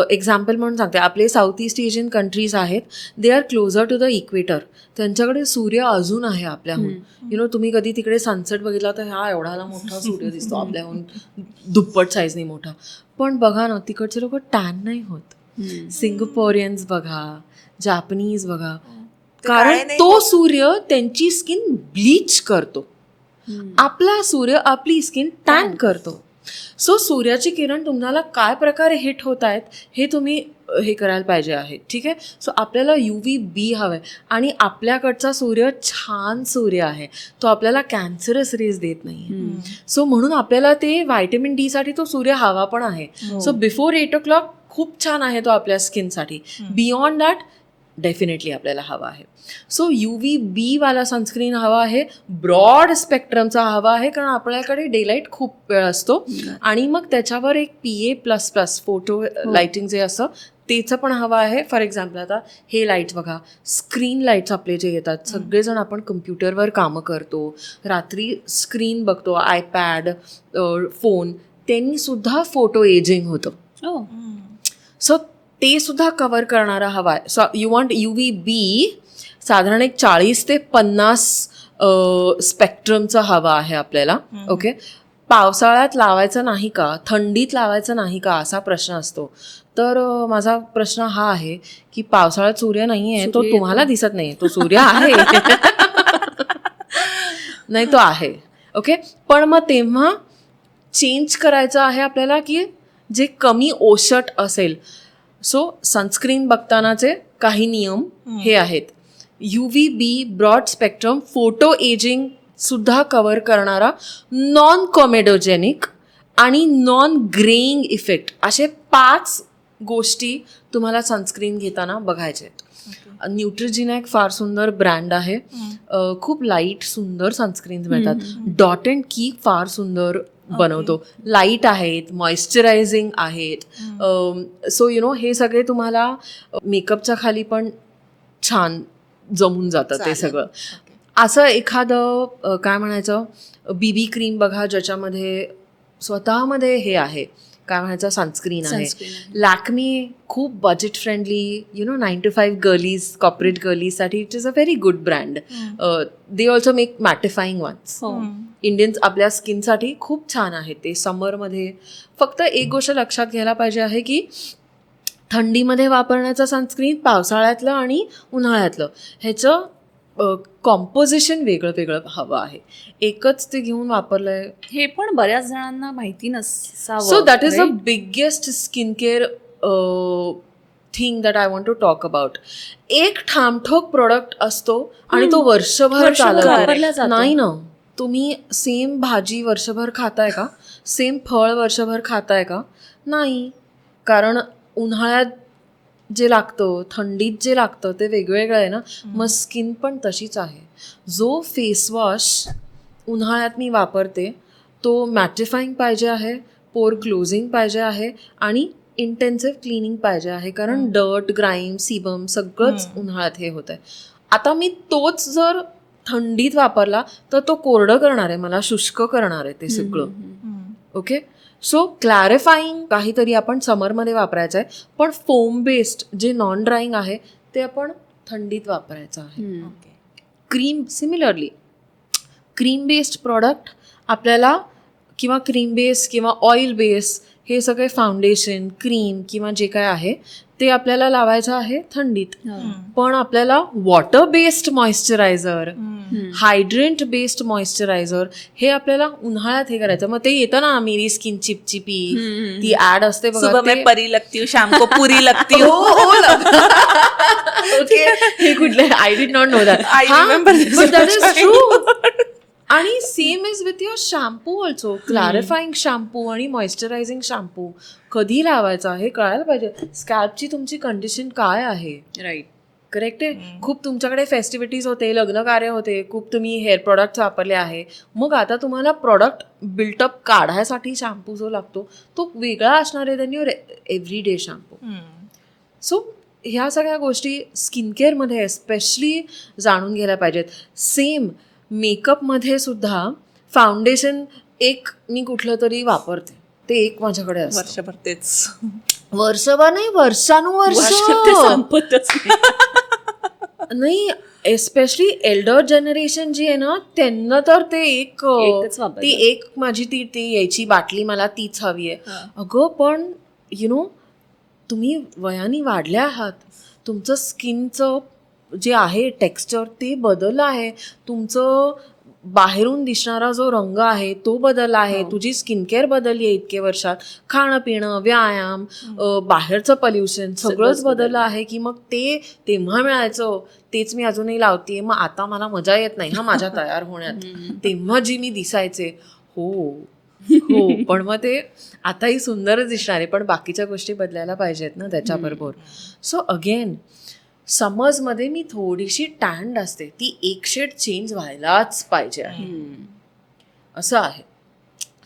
एक्झाम्पल म्हणून सांगते, आपले साऊथ ईस्ट एशियन कंट्रीज आहेत, they are closer to the equator. त्यांच्याकडे सूर्य अजून आहे आपल्याहून. तुम्ही कधी तिकडे सनसेट बघितला तर हा एवढाला मोठा सूर्य दिसतो, आपल्याहून दुप्पट साईजनी मोठा. पण बघा ना, तिकडचे लोक टॅन नाही होत. सिंगापोरियन्स बघा, जापनीज बघा, कारण तो सूर्य त्यांची स्किन ब्लीच करतो. आपला सूर्य आपली स्किन टॅन करतो. सो सूर्याची किरण तुम्हाला काय प्रकारे हिट होत आहेत हे तुम्ही हे करायला पाहिजे आहे. ठीक आहे, सो आपल्याला UVB हवं आहे. आणि आपल्याकडचा सूर्य छान सूर्य आहे, तो आपल्याला कॅन्सरस रेज देत नाही. सो म्हणून आपल्याला ते व्हायटमिन D साठी तो सूर्य हवा पण आहे. सो बिफोर 8 o'clock खूप छान आहे तो आपल्या स्किनसाठी. बियॉन्ड दॅट डेफिनेटली आपल्याला हवा आहे. सो UVB वाला सनस्क्रीन हवा आहे, ब्रॉड स्पेक्ट्रमचा हवा आहे, कारण आपल्याकडे डेलाईट खूप वेळ असतो. आणि मग त्याच्यावर एक PA++ फोटो लाईटिंग जे असतं त्याचं पण हवं आहे. फॉर एक्झाम्पल आता हे लाईट्स बघा, स्क्रीन लाईट्स आपले जे येतात, सगळेजण आपण कम्प्युटरवर कामं करतो, रात्री स्क्रीन बघतो, आयपॅड, फोन, त्यांनी सुद्धा फोटो एजिंग होतं. सो ते सुद्धा कवर करणारा हवा आहे. सो यू वॉन्ट UVB साधारण एक 40 ते 50 स्पेक्ट्रमचं हवा आहे आपल्याला. ओके, पावसाळ्यात लावायचं नाही का, थंडीत लावायचं नाही का, असा प्रश्न असतो. तर माझा प्रश्न हा आहे की पावसाळ्यात सूर्य नाही आहे, तो तुम्हाला दिसत नाही, तो सूर्य आहे. नाही, तो आहे. ओके, पण मग तेव्हा चेंज करायचं आहे आपल्याला की जे कमी ओशट असेल. सो सनस्क्रीन बघतानाचे काही नियम हे आहेत. UVB broad spectrum photo ageing सुद्धा कव्हर करणारा, नॉन कॉमेडोजेनिक आणि नॉन ग्रेइंग इफेक्ट असे 5 गोष्टी तुम्हाला सनस्क्रीन घेताना बघायचे आहेत. न्यूट्रिजिना एक फार सुंदर ब्रँड आहे. खूप लाईट सुंदर सनस्क्रीन्स मिळतात. डॉट अँड की फार सुंदर बनवतो. लाईट आहेत, मॉइश्चरायझिंग आहेत. सो हे सगळे तुम्हाला मेकअपच्या खाली पण छान जमून जातं ते सगळं. असं एखादं काय म्हणायचं बीबी क्रीम बघा ज्याच्यामध्ये स्वतःमध्ये हे आहे, काय म्हणायचं सनस्क्रीन आहे. लॅक्मी खूप budget friendly 9 to 5 girlies, corporate गर्लीजसाठी it is a very good brand. They also make mattifying ones. Indians आपल्या स्किनसाठी खूप छान आहे ते. समरमध्ये फक्त एक गोष्ट लक्षात घ्यायला पाहिजे आहे की थंडीमध्ये वापरण्याचं सनस्क्रीन, पावसाळ्यातलं आणि उन्हाळ्यातलं ह्याचं कॉम्पोजिशन वेगळं वेगळं हवं आहे. एकच ते घेऊन वापरलंय हे पण बऱ्याच जणांना माहिती नसावं. So that is the biggest skin care thing that I want to talk about. एक ठामठोक प्रोडक्ट असतो आणि तो वर्षभर वापरला जातो. नाही ना. तुम्ही सेम भाजी वर्षभर खाताय का? सेम फळ वर्षभर खाताय का? नाही. कारण उन्हाळ्यात जे लागतं, थंडीत जे लागतं ते वेगवेगळं आहे ना. मग स्किन पण तशीच आहे. जो फेसवॉश उन्हाळ्यात मी वापरते तो मॅटिफाईंग पाहिजे आहे, पोर क्लोजिंग पाहिजे आहे आणि इंटेन्सिव्ह क्लिनिंग पाहिजे आहे. कारण डर्ट, ग्राईम, सीबम सगळंच उन्हाळ्यात हे होत आहे. आता मी तोच जर थंडीत वापरला तर तो कोरडं करणार आहे, मला शुष्क करणार आहे ते सगळं. ओके. सो क्लॅरिफाईंग काहीतरी आपण समरमध्ये वापरायचं आहे, पण फोम बेस्ड जे नॉन ड्राईंग आहे ते आपण थंडीत वापरायचं आहे. Cream similarly cream based product आपल्याला किंवा क्रीम बेस किंवा ऑइल बेस हे सगळे फाउंडेशन, क्रीम किंवा जे काय आहे ते आपल्याला लावायचं आहे थंडीत. पण आपल्याला water based moisturiser, hydrant based moisturiser हे आपल्याला उन्हाळ्यात हे करायचं. मग ते येतं ना मेरी स्किन चिपचिपी, ती ऍड असते बघा, मैं परी लगती हूँ, शाम को पूरी लगती हूँ. ओके. हे कुठले I did not know that. I remember this. But that is true. आणि same is with your shampoo also. Clarifying shampoo आणि मॉइश्चरायझिंग शॅम्पू कधी लावायचा हे कळायला पाहिजे. स्कॅल्पची तुमची कंडिशन काय आहे. राईट. करेक्ट आहे. खूप तुमच्याकडे फेस्टिव्हिटीज होते, लग्न कार्य होते, खूप तुम्ही हेअर प्रोडक्ट्स वापरले आहे. मग आता तुम्हाला प्रॉडक्ट बिल्टअप काढायसाठी शॅम्पू जो लागतो तो वेगळा असणार आहे than your every day shampoo. So ह्या सगळ्या गोष्टी स्किन केअरमध्ये एस्पेशली जाणून घ्यायला पाहिजेत. सेम मेकअपमध्ये सुद्धा फाउंडेशन एक मी कुठलं तरी वापरते, ते एक माझ्याकडे असतं वर्षभर तेच. वर्षभर नाही, वर्षानुवर्ष संपतच नाही. एस्पेशली एल्डर जनरेशन जी आहे ना त्यांना तर ते एकच वापरतात. ती एक माझी ती यायची बाटली मला तीच हवी आहे. अगं पण तुम्ही वयाने वाढल्या आहात, तुमचं स्किनचं जे आहे टेक्स्चर ते बदललं आहे, तुमचं बाहेरून दिसणारा जो रंग आहे तो बदलला आहे, तुझी स्किन केअर बदलली आहे इतके वर्षात, खाणं पिणं, व्यायाम, बाहेरचं पोल्युशन सगळंच बदललं आहे की मग ते तेव्हा मिळायचं तेच मी अजूनही लावते. मग आता मला मजा येत नाही हा माझ्या तयार होण्यात. तेव्हा जी मी दिसायचे हो पण मग ते आताही सुंदरच दिसणार आहे, पण बाकीच्या गोष्टी बदलायला पाहिजेत ना त्याच्याबरोबर. सो अगेन समर्समध्ये मी थोडीशी टॅन्ड असते, ती एक शेड चेंज व्हायलाच पाहिजे आहे असं आहे.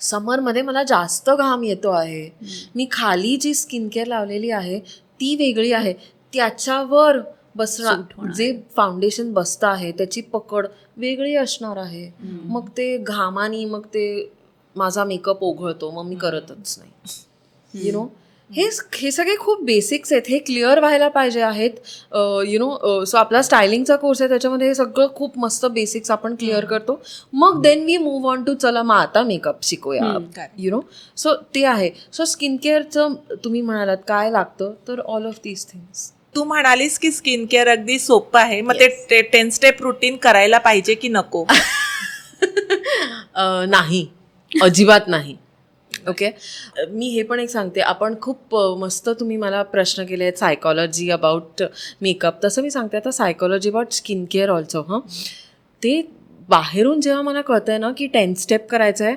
समरमध्ये मला जास्त घाम येतो आहे, मी खाली जी स्किन केअर लावलेली आहे ती वेगळी आहे, त्याच्यावर बसणार जे फाउंडेशन बसतं आहे त्याची पकड वेगळी असणार आहे. मग ते घामानी मग ते माझा मेकअप ओघळतो, मग मी करतच नाही. हे सगळे खूप बेसिक्स आहेत, हे क्लिअर व्हायला पाहिजे आहेत. सो आपला स्टायलिंगचा कोर्स आहे त्याच्यामध्ये हे सगळं खूप मस्त बेसिक्स आपण क्लिअर करतो. मग then we move on to चला मग आता मेकअप शिकूया. सो ते आहे. सो स्किन केअरचं तुम्ही म्हणालात काय लागतं, तर ऑल ऑफ दीज थिंग्स. तू म्हणालीस की स्किन केअर अगदी सोपं आहे, मग ते 10 स्टेप रुटीन करायला पाहिजे की नको? नाही, अजिबात नाही. ओके. मी हे पण एक सांगते, आपण खूप मस्त तुम्ही मला प्रश्न केले आहेत सायकॉलॉजी अबाउट मेकअप, तसं मी सांगते आता psychology about skin care also. ते बाहेरून जेव्हा मला कळतं आहे ना की 10 स्टेप करायचं आहे,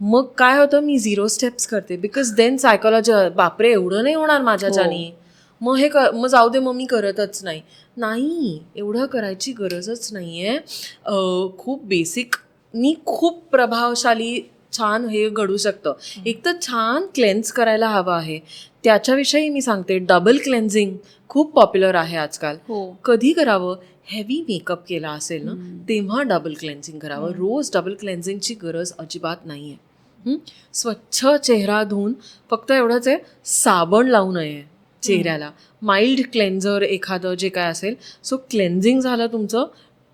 मग काय होतं, मी 0 स्टेप्स करते बिकॉज देन सायकोलॉजी, बापरे एवढं नाही होणार माझ्याच्यानी, मग मग जाऊ दे, मग मी करतच नाही. एवढं करायची गरजच नाही आहे. खूप बेसिक, खूप प्रभावशाली छान हे घडू शकतं. एक तर छान क्लेन्स करायला हवं आहे. त्याच्याविषयी मी सांगते, डबल क्लेन्झिंग खूप पॉप्युलर आहे आजकाल. कधी करावं, हेवी मेकअप केला असेल ना तेव्हा डबल क्लेन्झिंग करावं. रोज डबल क्लेन्झिंगची गरज अजिबात नाही आहे. स्वच्छ चेहरा धुवून फक्त एवढंच आहे, साबण लावू नये चेहऱ्याला. माइल्ड क्लेन्झर एखादं जे काय असेल. सो क्लेन्झिंग झालं तुमचं.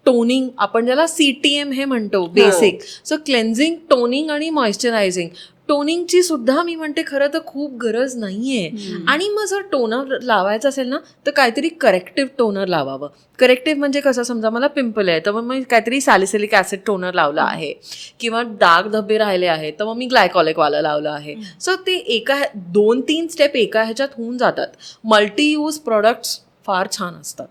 टोनिंग, आपण ज्याला CTM हे म्हणतो, बेसिक. सो क्लेन्झिंग, टोनिंग आणि मॉइश्चरायझिंग. टोनिंगची सुद्धा मी म्हणते खरं तर खूप गरज नाहीये. आणि मग जर टोनर लावायचं असेल ना तर काहीतरी करेक्टिव्ह टोनर लावावं. करेक्टिव्ह म्हणजे कसं, समजा मला पिंपल आहे तर मग मी काहीतरी सॅलिसिलिक ॲसिड टोनर लावला आहे, किंवा डाग धब्बे राहिले आहेत तर मग मी ग्लायकॉलिकवाला लावलं आहे. सो ते 2-3 स्टेप एका ह्याच्यात होऊन जातात. मल्टी यूज प्रोडक्ट्स फार छान असतात.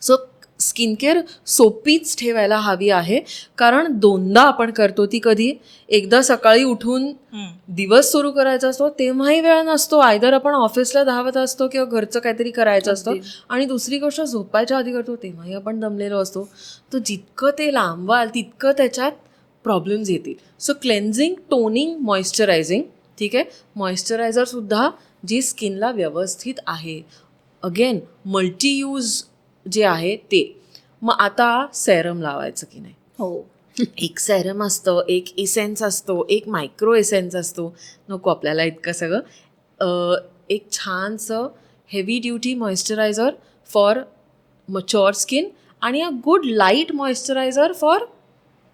सो स्किन केअर सोपीच ठेवायला हवी आहे, कारण 2दा आपण करतो ती कधी, एकदा सकाळी उठून दिवस सुरू करायचा असतो तेव्हाही वेळ नसतो, आयदर आपण ऑफिसला धावत असतो किंवा घरचं काहीतरी करायचं असतं, आणि दुसरी गोष्ट झोपायच्या आधी करतो तेव्हाही आपण दमलेलो असतो. तर जितकं ते लांबवाल तितकं त्याच्यात प्रॉब्लेम्स येतील. So cleansing, toning, moisturising. ठीक आहे, मॉइश्चरायझरसुद्धा जी स्किनला व्यवस्थित आहे. अगेन मल्टी यूज जे आहे ते. मग आता सेरम लावायचं की नाही, एक सेरम असतं, एक इसेन्स असतो, एक मायक्रो इसेन्स असतो. नको आपल्याला इतकं सगळं. एक छानसं heavy duty moisturiser for mature skin आणि a good light moisturiser for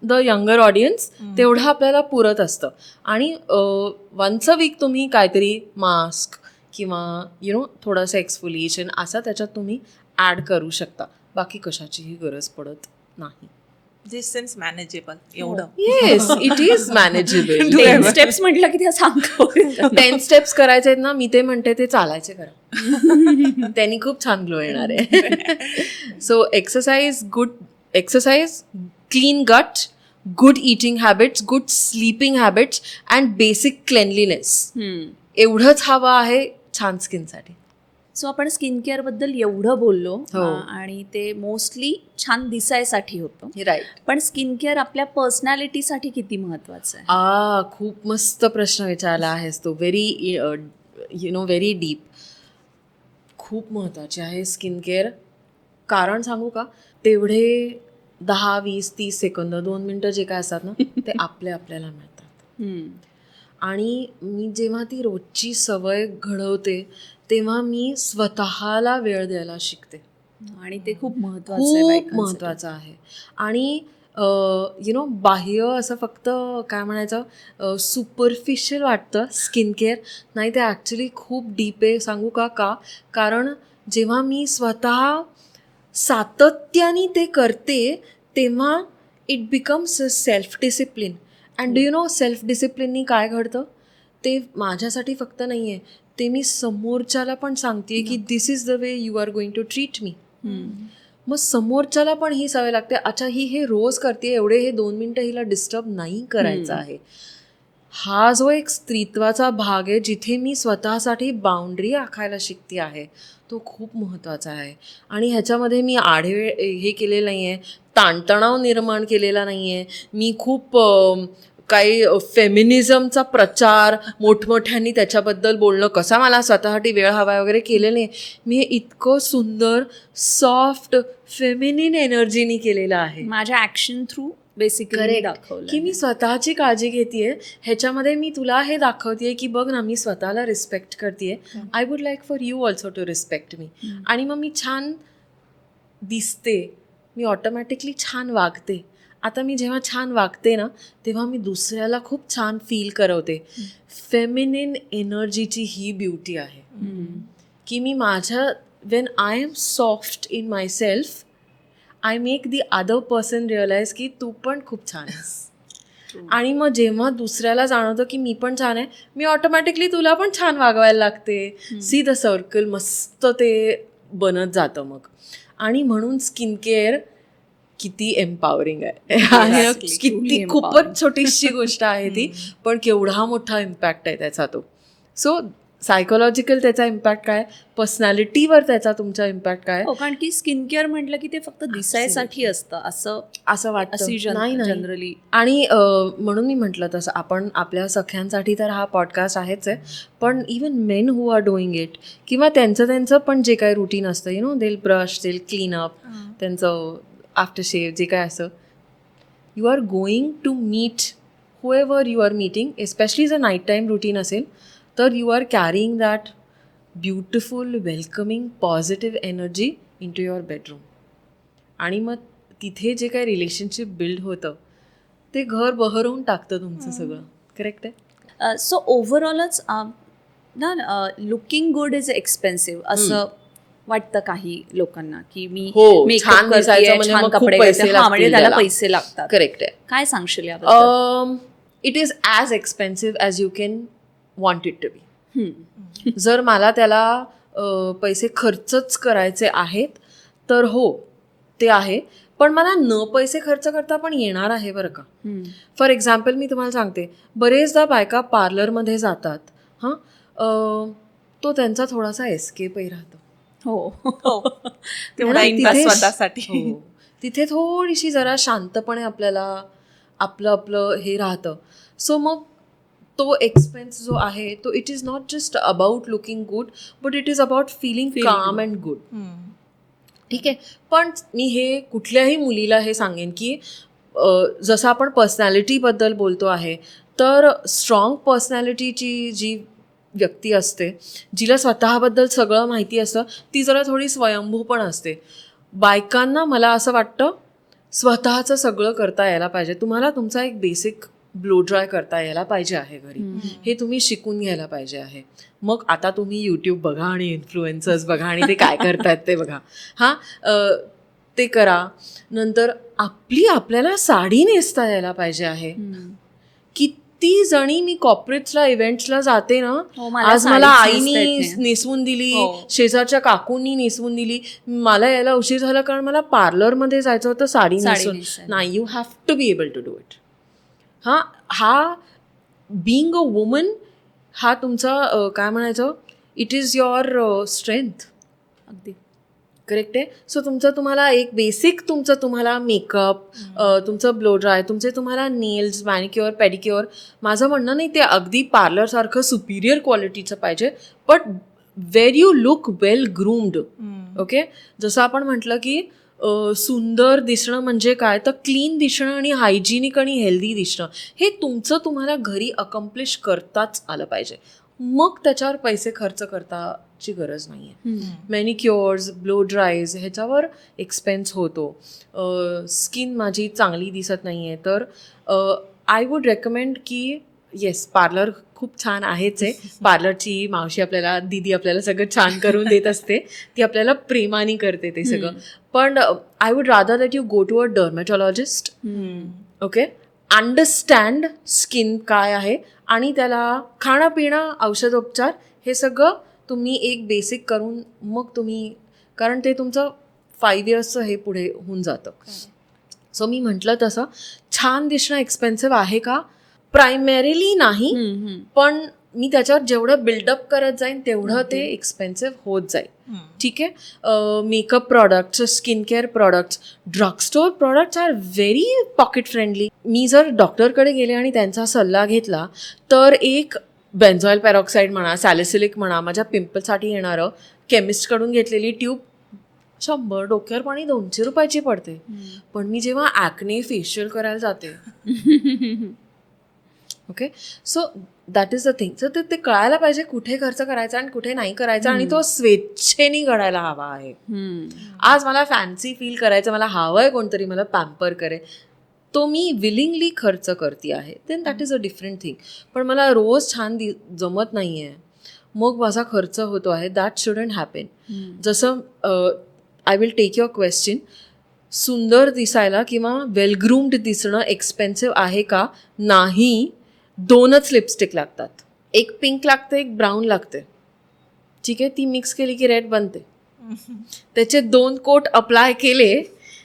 the younger audience, तेवढं आपल्याला पुरत असतं. आणि वन्स अ वीक तुम्ही काहीतरी मास्क किंवा थोडंसं एक्सफोलिएशन असा त्याच्यात तुम्ही ॲड करू शकता. बाकी कशाचीही गरज पडत नाही. डिस्टन्स मॅनेजेबल एवढं. Yes, it is manageable. 10 steps म्हटलं की त्या सांग. 10 स्टेप्स करायचे आहेत ना, मी ते म्हणते ते चालायचे करा, त्यांनी खूप छान ग्लो येणार आहे. सो एक्सरसाइज, क्लीन गट, good eating habits, good sleeping habits and basic cleanliness, एवढंच हवं आहे छान स्किनसाठी. सो आपण स्किन केअर बद्दल एवढं बोललो, आणि ते मोस्टली छान दिसायसाठी होतं. राईट. पण स्किन केअर आपल्या पर्सनॅलिटीसाठी किती महत्वाचं आहे? खूप मस्त प्रश्न विचारला आहेस तो. Very deep. खूप महत्त्वाची आहे स्किन केअर. कारण सांगू का, तेवढे 10, 20, 30 सेकंद, 2 मिनटं जे काय असतात ना ते आपल्याला मिळतात. आणि मी जेव्हा ती रोजची सवय घडवते तेव्हा मी स्वतःला वेळ द्यायला शिकते, आणि ते खूप महत्वाचं आहे. आणि बाह्य असं फक्त काय म्हणायचं, सुपरफिशियल वाटतं स्किन केअर, नाही ते ॲक्च्युली खूप डीप आहे. सांगू का? कारण जेव्हा मी स्वतः सातत्याने ते करते तेव्हा it becomes self discipline. And do you know, self डिसिप्लिननी काय घडतं ते माझ्यासाठी फक्त नाही आहे, ते मी समोरच्याला पण सांगते की this is the way you are going to treat me. मग समोरच्याला पण ही सवय लागते, अच्छा ही हे रोज करते, एवढे हे 2 मिनटं हिला डिस्टर्ब नाही करायचं आहे. हा जो एक स्त्रीत्वाचा भाग आहे जिथे मी स्वतःसाठी बाउंड्री आखायला शिकते आहे, तो खूप महत्त्वाचा आहे. आणि ह्याच्यामध्ये मी हे केलेलं नाही आहे, ताणतणाव निर्माण केलेला नाही आहे. मी खूप काही फेमिनिझमचा प्रचार मोठमोठ्यांनी त्याच्याबद्दल बोलणं, कसा मला स्वतःसाठी वेळ हवा वगैरे केलेलं नाही. मी इतकं सुंदर सॉफ्ट फेमिनिन एनर्जीनी केलेलं आहे. माझ्या ॲक्शन थ्रू बेसिकली दाखवलं की मी स्वतःची काळजी घेतेय. ह्याच्यामध्ये मी तुला हे दाखवतेय की बघ ना, मी स्वतःला रिस्पेक्ट करतेय. I would like for you also to respect me. आणि मग मी छान दिसते, मी ऑटोमॅटिकली छान वागते. आता मी जेव्हा छान वागते ना तेव्हा मी दुसऱ्याला खूप छान फील करवते. फेमिनिन एनर्जीची ही ब्युटी आहे की मी when I am soft in my self, I make the other person realise की तू पण खूप छान आहेस. आणि मग जेव्हा दुसऱ्याला जाणवतं की मी पण छान आहे, मी ऑटोमॅटिकली तुला पण छान वागवायला लागते. सी द सर्कल मस्त ते बनत जातं मग. आणि म्हणून स्किन केअर किती एम्पॉवरिंग आहे आहे ना? Exactly. किती Truly खूपच छोटीशी गोष्ट आहे ती, पण केवढा मोठा इम्पॅक्ट आहे त्याचा तो. सो सायकोलॉजिकल त्याचा इम्पॅक्ट काय, पर्सनॅलिटीवर त्याचा तुमचा इम्पॅक्ट काय, हो, कारण की स्किन केअर म्हटलं की ते फक्त दिसायसाठी असतं असं असं वाटतं. अशी नाही नाही. जनरली. आणि म्हणून मी म्हटलं तसं आपण आपल्या सख्यांसाठी तर हा पॉडकास्ट आहेच आहे, पण even men who are doing it किंवा त्यांचं पण जे काही रुटीन असतं, you know, they'll brush, they'll clean up, त्यांचं आफ्टर शेव जे काय असं, you are going to meet whoever you are meeting, especially जर नाईट टाईम रुटीन असेल तर you are carrying that beautiful welcoming positive energy into your bedroom. आणि मग तिथे जे काही रिलेशनशिप बिल्ड होतं ते घर बहरवून टाकतं तुमचं सगळं. करेक्ट आहे. सो ओव्हरऑलच ना लुकिंग गुड इज एक्सपेन्सिव्ह असं वाटतं काही लोकांना की मी हो, makeup छान दिसायचं करतेय, म्हणजे छान मग खूप कपडे पैसे घालते. हा, म्हणजे लागतील त्याला त्याला. पैसे लागतात. करेक्ट आहे. काय सांगशील याबद्दल? It is as expensive as you can want it to be. जर मला त्याला पैसे खर्चच करायचे आहेत तर हो ते आहे, पण मला न पैसे खर्च करता पण येणार आहे बरं का. फॉर एक्झाम्पल मी तुम्हाला सांगते, बरेचदा बायका पार्लरमध्ये जातात, हां, तो त्यांचा थोडासा एस्केपही राहतो. हो. तेवढा है ना? इंटरेस्ट तिथे- स्वतःसाठी. हो. तिथे थोडीशी जरा शांतपणे आपल्याला आपलं हे राहतं. सो मग तो एक्सपेन्स जो आहे तो it is not just about looking good, but it is about feeling calm and good. ठीक आहे. पण मी हे कुठल्याही मुलीला हे सांगेन की जसं आपण पर्सनॅलिटीबद्दल बोलतो आहे, तर स्ट्रॉंग पर्सनॅलिटीची जी व्यक्ती असते, जिला स्वतःबद्दल सगळं माहिती असतं, ती जरा थोडी स्वयंभू पण असते. बायकांना मला असं वाटतं स्वतःचं सगळं करता यायला पाहिजे. तुम्हाला तुमचा एक बेसिक ब्लो ड्राय करता यायला पाहिजे आहे घरी, हे तुम्ही शिकून घ्यायला पाहिजे आहे. मग आता तुम्ही यूट्यूब बघा आणि इन्फ्लुएन्सर्स बघा आणि ते काय करतायत ते बघा, हां, ते करा. नंतर आपल्याला साडी नेसता यायला पाहिजे आहे. किती जणी मी कॉर्पोरेट्सला इव्हेंट्सला जाते ना, हो, मला आज मला साडीच आईनी नेसता येत नाही. नेसवून दिली, हो. शेजारच्या काकूंनी नेसवून दिली, मला यायला उशीर झाला कारण मला पार्लरमध्ये जायचं होतं साडी नेसून. नेसायला. नाही, you have to be able to do it. हा बिईंग अ वुमन हा तुमचा काय म्हणायचं, इट इज युअर स्ट्रेंथ. अगदी. करेक्ट आहे. सो तुम्हाला एक बेसिक तुम्हाला मेकअप, तुमचं ब्लो ड्राय, तुम्हाला नेल्स, मॅनिक्युअर, पेडिक्युअर, माझं म्हणणं नाही ते अगदी पार्लरसारखं सुपिरियर क्वालिटीचं पाहिजे, but where you look well groomed. Okay. जसं आपण म्हटलं की सुंदर दिसणं म्हणजे काय, तर क्लीन दिसणं आणि हायजिनिक आणि हेल्दी दिसणं, हे तुम्हाला घरी अकम्प्लिश करताच आलं पाहिजे. मग त्याच्यावर पैसे खर्च करताची गरज नाही आहे. मॅनिक्युअर्स, ब्लो ड्रायज ह्याच्यावर एक्सपेन्स होतो. स्किन माझी चांगली दिसत नाही आहे तर आय वुड रेकमेंड की येस, पार्लर खूप छान आहेच आहे. पार्लरची मावशी दीदी आपल्याला सगळं छान करून देत असते, ती आपल्याला प्रेमाने करते ते सगळं. पण I would rather that you go to a dermatologist. Okay. Understand skin काय आहे आणि त्याला खाणं पिणं, औषधोपचार हे सगळं तुम्ही एक बेसिक करून मग तुम्ही, कारण ते तुमचं 5 इयर्सचं हे पुढे होऊन जातं. सो मी म्हटलं तसं छान दिसणं एक्सपेन्सिव्ह आहे का, प्रायमरीली नाही, पण मी त्याच्यावर जेवढं बिल्डअप करत जाईन तेवढं ते एक्सपेन्सिव्ह होत जाईल. ठीक आहे. Makeup products, skin care products, drugstore products are very pocket friendly. मी जर डॉक्टरकडे गेले आणि त्यांचा सल्ला घेतला तर एक बेन्झॉईल पेरॉक्साईड म्हणा, सॅलिसिलिक म्हणा, माझ्या पिंपलसाठी येणारं केमिस्टकडून घेतलेली ट्यूब 100 डोक्यावर पाणी 200 रुपयाची पडते. पण मी जेव्हा ॲक्ने फेशियल करायला जाते, okay, so that is the thing. So ते कळायला पाहिजे कुठे खर्च करायचा आणि कुठे नाही करायचा, आणि तो स्वेच्छेने घडायला हवा आहे. आज मला फॅन्सी फील करायचं, मला हवं आहे कोणतरी मला पॅम्पर करे, तो मी विलिंगली खर्च करते आहे, then that is a different thing. पण मला रोज छान जमत नाही आहे, मग माझा खर्च होतो आहे, दॅट शुडंट हॅपन. जसं I will take your question, सुंदर दिसायला किंवा वेल ग्रूम्ड दिसणं एक्सपेन्सिव्ह आहे का? नाही. 2च लिपस्टिक लागतात, एक पिंक लागते, एक ब्राऊन लागते. ठीक आहे. ती मिक्स केली की रेड बनते. त्याचे 2 कोट अप्लाय केले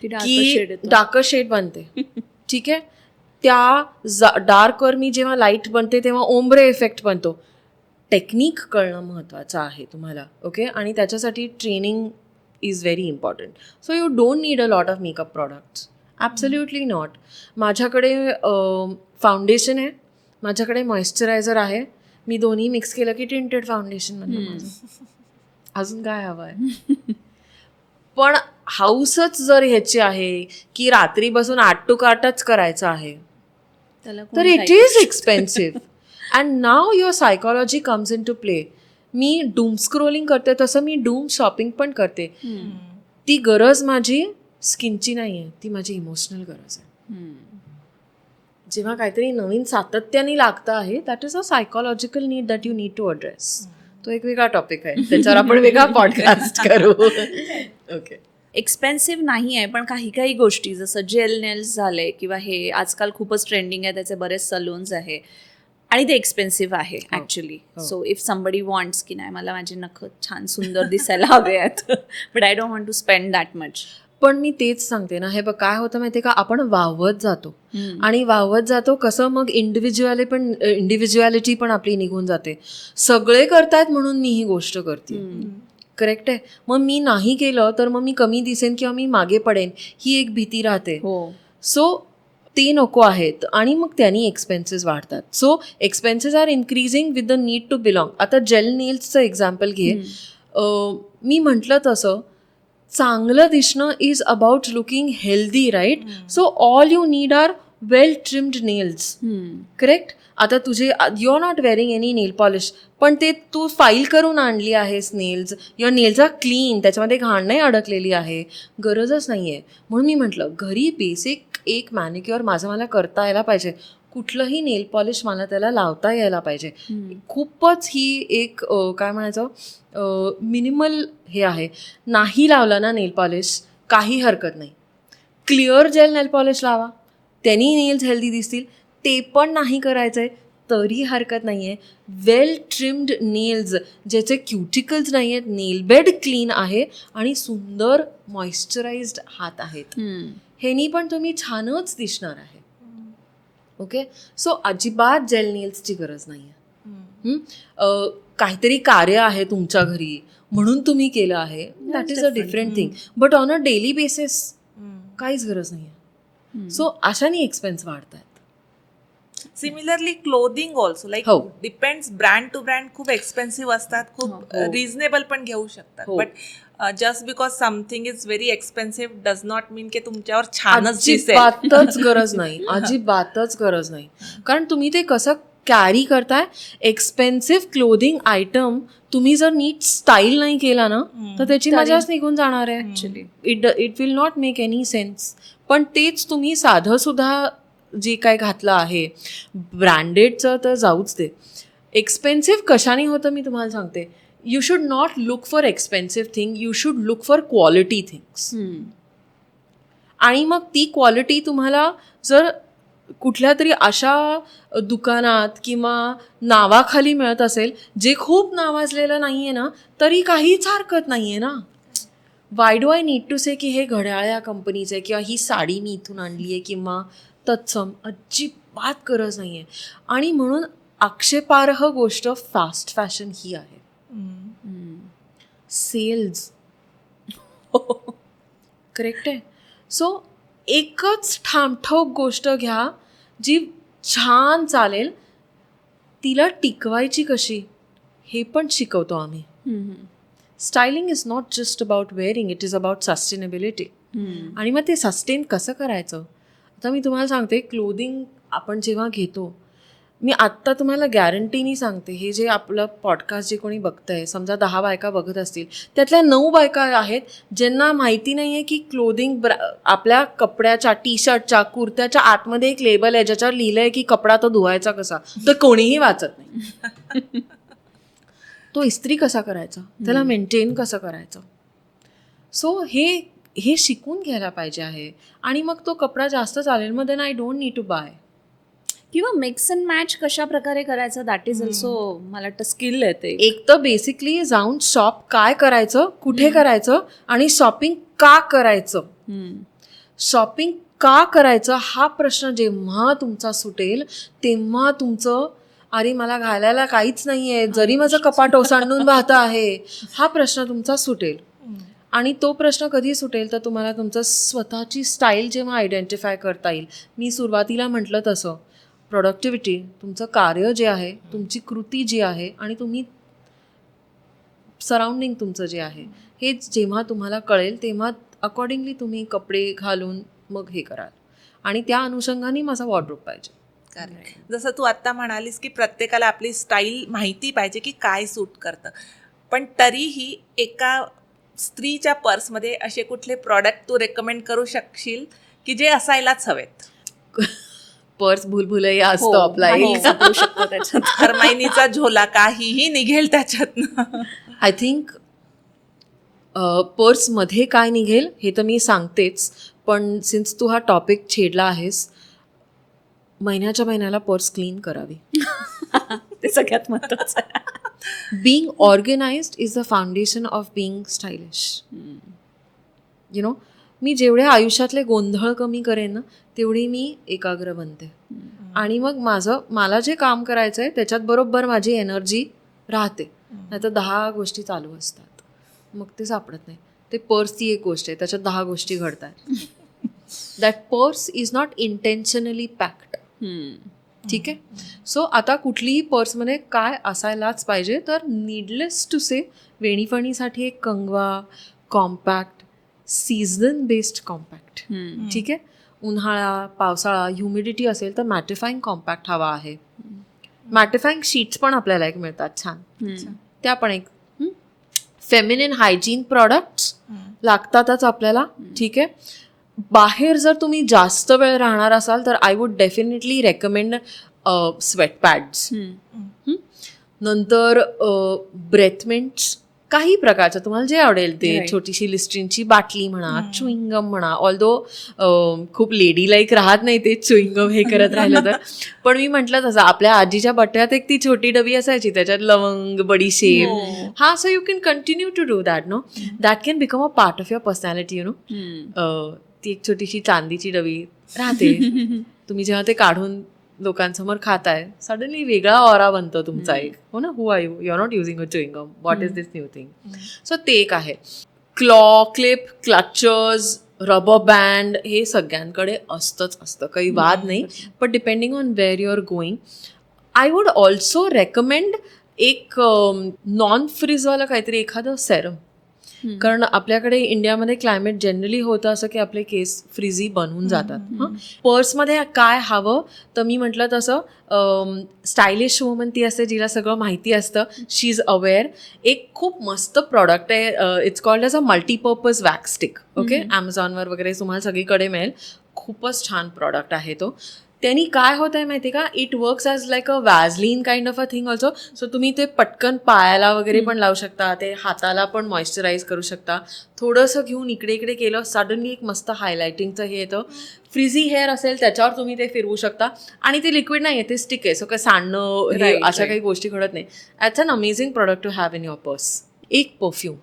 की डार्कर शेड बनते. ठीक आहे, त्या डार्कवर मी जेव्हा लाईट बनते तेव्हा ओम्ब्रे इफेक्ट बनतो. टेक्निक कळणं महत्त्वाचं आहे तुम्हाला. ओके, आणि त्याच्यासाठी training is very important. So you don't need a lot of makeup products. Absolutely not. माझ्याकडे फाउंडेशन आहे, माझ्याकडे मॉइश्चरायझर आहे. मी दोन्ही मिक्स केलं की टिंटेड फाउंडेशन म्हणजे माझं. अजून काय हवं आहे? पण हाऊसच जर ह्याची आहे की रात्री बसून ॲड टू कार्टच करायचं आहे तर it is expensive. And now your psychology comes into play. मी डूम स्क्रोलिंग करते तसं मी डूम शॉपिंग पण करते. ती गरज माझी स्किनची नाही आहे, ती माझी इमोशनल गरज आहे. जेव्हा काहीतरी नवीन सातत्याने लागतं आहे, that is a psychological need that you need to address. तो एक वेगळा टॉपिक आहे, त्याच्यावर आपण वेगळा पॉडकास्ट करू. ओके. एक्सपेन्सिव्ह नाही आहे, पण काही काही गोष्टी जसं जेल नेल्स झाले किंवा हे आजकाल खूपच ट्रेंडिंग आहे, त्याचे बरेच सलून्स आहे आणि ते एक्सपेन्सिव्ह आहे actually. So if somebody wants की नाही मला माझे नख छान सुंदर दिसायला हवे आहेत, but I don't want to spend that much. पण मी तेच सांगते ना, हे बघ काय होतं माहिती आहे का, आपण वावत जातो आणि वावत जातो कसं, मग इंडिव्हिज्युअलिटी पण आपली निघून जाते. सगळे करतायत म्हणून मी ही गोष्ट करते. करेक्ट आहे. मग मी नाही केलं तर मग मी कमी दिसेन किंवा मी मागे पडेन, ही एक भीती राहते. सो ते नको आहेत आणि मग त्यांनी एक्सपेन्सेस वाढतात. So expenses are increasing with the need to belong. आता जेल नेल्सचं एक्झाम्पल घे. मी म्हटलं तसं चांगलं दिसणं is about looking healthy, right? So all you need are well trimmed nails. Correct. आता तुझे you are not wearing any nail polish, पण ते तू फाईल करून आणली आहेस nails, your nails are clean, त्याच्यामध्ये घाण नाही अडकलेली आहे, गरजच नाही आहे. म्हणून मी म्हटलं घरी बेसिक एक मॅनिक्युअर मला करता यायला पाहिजे. कुठलंही नेल पॉलिश मला त्याला लावता यायला पाहिजे. खूपच ही एक काय म्हणायचं मिनिमल हे आहे. नाही लावलं ना नेल पॉलिश काही हरकत नाही. क्लिअर जेल नेल पॉलिश लावा, त्यांनी नेल्स हेल्दी दिसतील. ते पण नाही करायचं आहे तरी हरकत नाही आहे. वेल ट्रिम्ड नेल्स, ज्याचे क्युटिकल्स नाही आहेत, नेल बेड क्लीन आहे आणि सुंदर मॉइश्चराइज्ड हात आहेत, ह्यानी पण तुम्ही छानच दिसणार आहे. ओके. सो अजिबात जेल नेल्सची गरज नाही आहे. काहीतरी कार्य आहे तुमच्या घरी म्हणून तुम्ही केलं आहे, that is a different thing. But on a daily basis काहीच गरज नाही आहे. सो अशाने एक्सपेन्स वाढत आहेत. सिमिलरली क्लोदिंग ऑल्सो लाईक हो. Depends brand to brand. खूप एक्सपेन्सिव्ह असतात, खूप रिझनेबल पण घेऊ शकतात. हो. But just because something is very expensive does not mean की तुमच्यावर छानच दिसेल. अजिबातच गरज नाही, अजिबातच गरज नाही. कारण तुम्ही ते कसं कॅरी करताय. एक्सपेन्सिव्ह क्लोदिंग आयटम तुम्ही जर नीट स्टाईल नाही केला ना तर त्याची मजाच निघून जाणार आहे. Actually it will not make any sense. पण तेच तुम्ही साधं सुद्धा जे काय घातलं आहे ब्रँडेडचं तर जाऊच दे. एक्सपेन्सिव्ह कशाने होतं मी तुम्हाला सांगते. You should not look for expensive thing, you should look for quality things. आणि मग ती क्वालिटी तुम्हाला जर कुठल्या तरी अशा दुकानात किंवा नावाखाली मिळत असेल जे खूप नावाजलेलं नाही आहे ना, तरी काहीच हरकत नाही आहे ना. Why do I need to say की हे घड्याळ या कंपनीचं आहे किंवा ही साडी मी इथून आणली आहे किंवा तत्सम. अजिबात गरज नाही आहे. आणि म्हणून आक्षेपार्ह गोष्ट फास्ट फॅशन ही आहे. सेल्स. करेक्ट आहे. सो एकच ठामठोक गोष्ट घ्या जी छान चालेल, तिला टिकवायची कशी हे पण शिकवतो आम्ही. Styling is not just about wearing, it is about sustainability. आणि मग ते सस्टेन कसं करायचं. आता मी तुम्हाला सांगते, क्लोदिंग आपण जेव्हा घेतो, मी आत्ता तुम्हाला गॅरंटीनी सांगते, हे जे आपलं पॉडकास्ट जे कोणी बघतंय, समजा 10 बायका बघत असतील, त्यातल्या 9 बायका आहेत ज्यांना माहिती नाही आहे की क्लोदिंग आपल्या कपड्याच्या, टी शर्टच्या, कुर्त्याच्या आतमध्ये एक लेबल आहे ज्याच्यावर लिहिलं आहे की कपडा तो धुवायचा कसा, तर कोणीही वाचत नाही. तो इस्त्री कसा करायचा, त्याला मेंटेन कसं करायचं. सो हे शिकून घ्यायला पाहिजे आहे. आणि मग तो कपडा जास्त चालेल, मग then I don't need to buy. किंवा मिक्स अँड मॅच कशा प्रकारे करायचं, दॅट इज ऑल्सो मला वाटतं स्किल आहे ते. एक तर बेसिकली जाऊन शॉप काय करायचं, कुठे करायचं आणि शॉपिंग का करायचं, शॉपिंग का करायचं हा प्रश्न जेव्हा तुमचा सुटेल तेव्हा तुमचं अरे मला घालायला काहीच नाही आहे, जरी माझं कपाट ओसांडून वाहतं आहे, हा प्रश्न तुमचा सुटेल. आणि तो प्रश्न कधी सुटेल तर तुम्हाला तुमचं स्वतःची स्टाईल जेव्हा आयडेंटिफाय करता येईल. मी सुरुवातीला म्हटलं तसं प्रोडक्टिव्हिटी, तुमचं कार्य जे आहे, तुमची कृती जी आहे आणि तुम्ही सराउंडिंग तुमचं जे आहे हे जेव्हा तुम्हाला कळेल तेव्हा अकॉर्डिंगली तुम्ही कपडे घालून मग हे कराल. आणि त्या अनुषंगाने माझा वॉर्डरोब पाहिजे. जसं तू आत्ता म्हणालीस की प्रत्येकाला आपली स्टाईल माहिती पाहिजे की काय सूट करतं, पण तरीही एका स्त्रीच्या पर्समध्ये असे कुठले प्रॉडक्ट तू रेकमेंड करू शकशील की जे असायलाच हवेत? पर्स भुलभुलैया असतो आपला एक. हरमाईनीचा झोला, काहीही निघेल त्याच्यातनं. आय थिंक पर्समध्ये काय निघेल हे तर मी सांगतेच, पण सिन्स तू हा टॉपिक छेडला आहेस, महिन्याला पर्स क्लीन करावी. ते सगळ्यात महत्वाचं आहे. Being organized is the foundation of being stylish. You know, मी जेवढ्या आयुष्यातले गोंधळ कमी करेन ना तेवढी मी एकाग्र बनते. आणि मग मला जे काम करायचं आहे त्याच्यात बरोबर माझी एनर्जी राहते. नाही तर 10 गोष्टी चालू असतात, मग ते सापडत नाही. ते पर्सची एक गोष्ट आहे, त्याच्यात 10 गोष्टी घडतात. That purse is not intentionally packed. ठीक आहे. सो आता कुठलीही पर्समध्ये काय असायलाच पाहिजे तर नीडलेस टू से वेणीफणीसाठी एक कंगवा, कॉम्पॅक्ट, सीझन बेस्ड कॉम्पॅक्ट. ठीक आहे. उन्हाळा, पावसाळा, ह्युमिडिटी असेल तर मॅटिफाईंग कॉम्पॅक्ट हवा आहे. मॅटिफाईंग शीट्स पण आपल्याला एक मिळतात छान, त्या पण एक. फेमिनिन हायजीन प्रॉडक्ट्स लागतातच आपल्याला. ठीक आहे. बाहेर जर तुम्ही जास्त वेळ राहणार असाल तर I would definitely recommend sweat pads. नंतर ब्रेथमिंट्स, काही प्रकारचं तुम्हाला जे आवडेल ते. छोटीशी लिस्ट्रीनची बाटली म्हणा, चुईंगम म्हणा, ऑल्दो खूप लेडी लाईक राहत नाही ते चुईंगम हे करत राहिलं तर. पण मी म्हटलं तसं आपल्या आजीच्या बट्ट्यात एक ती छोटी डबी असायची, त्याच्यात लवंग, बडीशेप. हा, so you can continue to do that. No, that can become a part of your personality. You know, ती एक छोटीशी चांदीची डबी राहते. तुम्ही जेव्हा ते काढून लोकांसमोर खाताय, सडनली वेगळा ऑरा बनतो तुमचा एक. हो ना, who are you, you are not using a chewing gum, what is this new thing. So ते एक आहे. Claw clip, clutchers, rubber band हे सगळ्यांकडे असतं, काही वाद नाही. पण depending on where you are going, I would also recommend एक नॉन फ्रीजवालं काहीतरी एखादं सेरम. कारण आपल्याकडे इंडियामध्ये क्लायमेट जनरली होतं असं की आपले केस फ्रीझी बनवून जातात. पर्समध्ये काय हवं तर मी म्हटलं तसं स्टायलिश वुमन ती असते जिला सगळं माहिती असतं, शी इज अवेअर. एक खूप मस्त प्रॉडक्ट आहे, it's called as a multipurpose wax stick. Okay, ॲमेझॉनवर वगैरे तुम्हाला सगळीकडे मिळेल. खूपच छान प्रॉडक्ट आहे तो. त्यांनी काय होत आहे माहिती का, it works as like a Vaseline kind of a thing also. So तुम्ही ते पटकन पायाला वगैरे पण लावू शकता, ते हाताला पण मॉइश्चराईज करू शकता. थोडंसं घेऊन इकडे केलं, सडनली एक मस्त हायलायटिंगचं हे येतं. फ्रिझी हेअर असेल त्याच्यावर तुम्ही ते फिरवू शकता. आणि ते लिक्विड नाही आहे, ते स्टिक आहे, सो काय सांडणं हे अशा काही गोष्टी घडत नाही. That's an amazing product to have in your purse. एक परफ्यूम,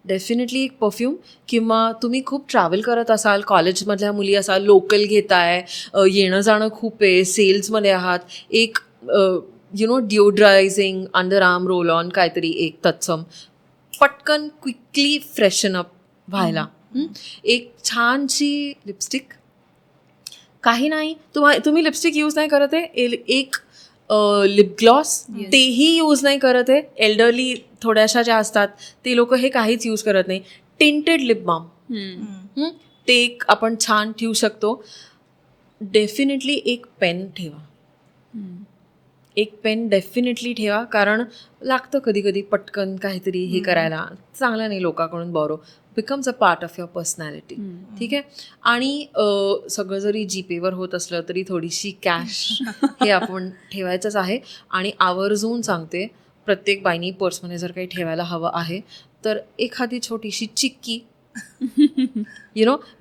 डेफिनेटली एक परफ्यूम. किंवा तुम्ही खूप ट्रॅव्हल करत असाल, कॉलेजमधल्या मुली असाल, लोकल घेताय, येणं जाणं खूप आहे, सेल्समध्ये आहात, एक डिओड्रायझिंग, अंडर आर्म रोल ऑन काहीतरी एक तत्सम, पटकन क्विकली फ्रेशन अप व्हायला. एक छानशी लिपस्टिक, काही नाही तुम्ही लिपस्टिक यूज नाही करत आहे, एक लिप ग्लॉस तेही यूज नाही करत आहे. एल्डरली थोड्याशा ज्या असतात ते लोक हे काहीच यूज करत नाही. टिंटेड लिप बाम, ते एक आपण छान ठेवू शकतो. डेफिनेटली एक पेन ठेवा, एक पेन डेफिनेटली ठेवा, कारण लागतं कधी कधी पटकन काहीतरी हे करायला. चांगलं नाही लोकांकडून borrow, becomes a part of your personality. ठीक आहे. आणि सगळं जरी जीपेवर होत असलं तरी थोडीशी कॅश हे आपण ठेवायचंच आहे. आणि आवर्जून सांगते, प्रत्येक बाईनी पर्समध्ये जर काही ठेवायला हवं आहे तर एखादी छोटीशी चिक्की,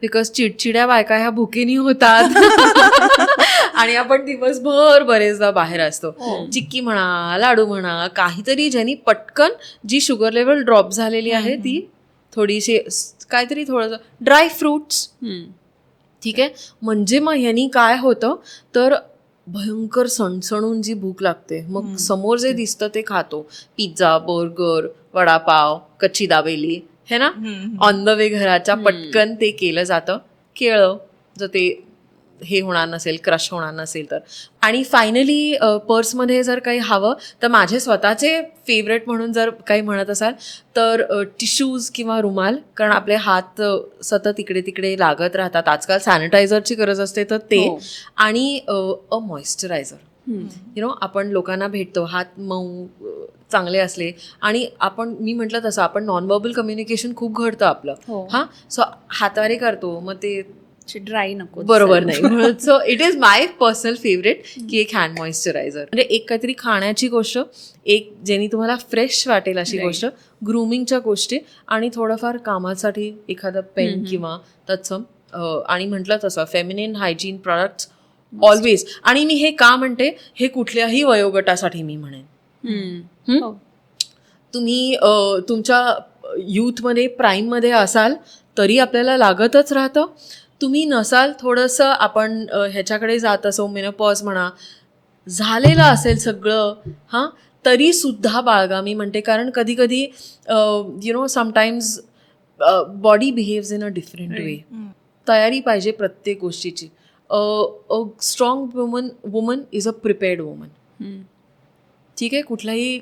बिकॉज चिडचिड्या बायका ह्या भुकेनी होतात आणि आपण दिवसभर बरेचदा बाहेर असतो. चिक्की म्हणा, लाडू म्हणा, काहीतरी ज्यांनी पटकन जी शुगर लेवल ड्रॉप झालेली आहे ती थोडीशी काहीतरी थोडंसं ड्राय फ्रुट्स, ठीक आहे. म्हणजे मग ह्यानी काय होतं तर भयंकर सणसणून जी भूक लागते, मग समोर जे दिसतं ते खातो. पिझ्झा, बर्गर, वडापाव, कच्ची दाबेली, हे ना, ऑन द वे घराच्या पटकन ते केलं जातं. केळं जर ते हे होणार नसेल, क्रश होणार नसेल तर. आणि फायनली पर्समध्ये जर काही हवं तर माझे स्वतःचे फेवरेट म्हणून जर काही म्हणत असाल तर टिश्यूज किंवा रुमाल, कारण आपले हात सतत इकडे तिकडे लागत राहतात. आजकाल सॅनिटायझरची गरज असते तर ते. आणि अ मॉइश्चरायझर, यु नो, आपण लोकांना भेटतो, हात मऊ चांगले असले आणि मी म्हटलं तसं आपण नॉन-वर्बल कम्युनिकेशन खूप घडतं आपलं. हां, सो हातवारे करतो, मग ते ड्राय नको, बरोबर नाही. म्हणून so it is my personal favourite की एक हँड मॉइश्चरायझर. म्हणजे एक काहीतरी खाण्याची गोष्ट, एक ज्यानी तुम्हाला फ्रेश वाटेल अशी गोष्ट, ग्रूमिंगच्या गोष्टी, आणि थोडंफार कामासाठी एखादं पेन किंवा तत्सम. आणि म्हटलं तसं फेमिनिन हायजीन प्रॉडक्ट्स ऑलवेज. आणि मी हे का म्हणते, हे कुठल्याही वयोगटासाठी मी म्हणेन. तुम्ही तुमच्या युथमध्ये प्राईममध्ये असाल तरी आपल्याला लागतच राहतं. तुम्ही नसाल, थोडंसं आपण ह्याच्याकडे जात असो, मेनोपॉज म्हणा, झालेलं असेल सगळं, हां, तरीसुद्धा बाळगा मी म्हणते. कारण कधी कधी you know sometimes body behaves in a different वे. तयारी पाहिजे प्रत्येक गोष्टीची. A strong woman is a prepared woman. ठीक आहे, कुठलाही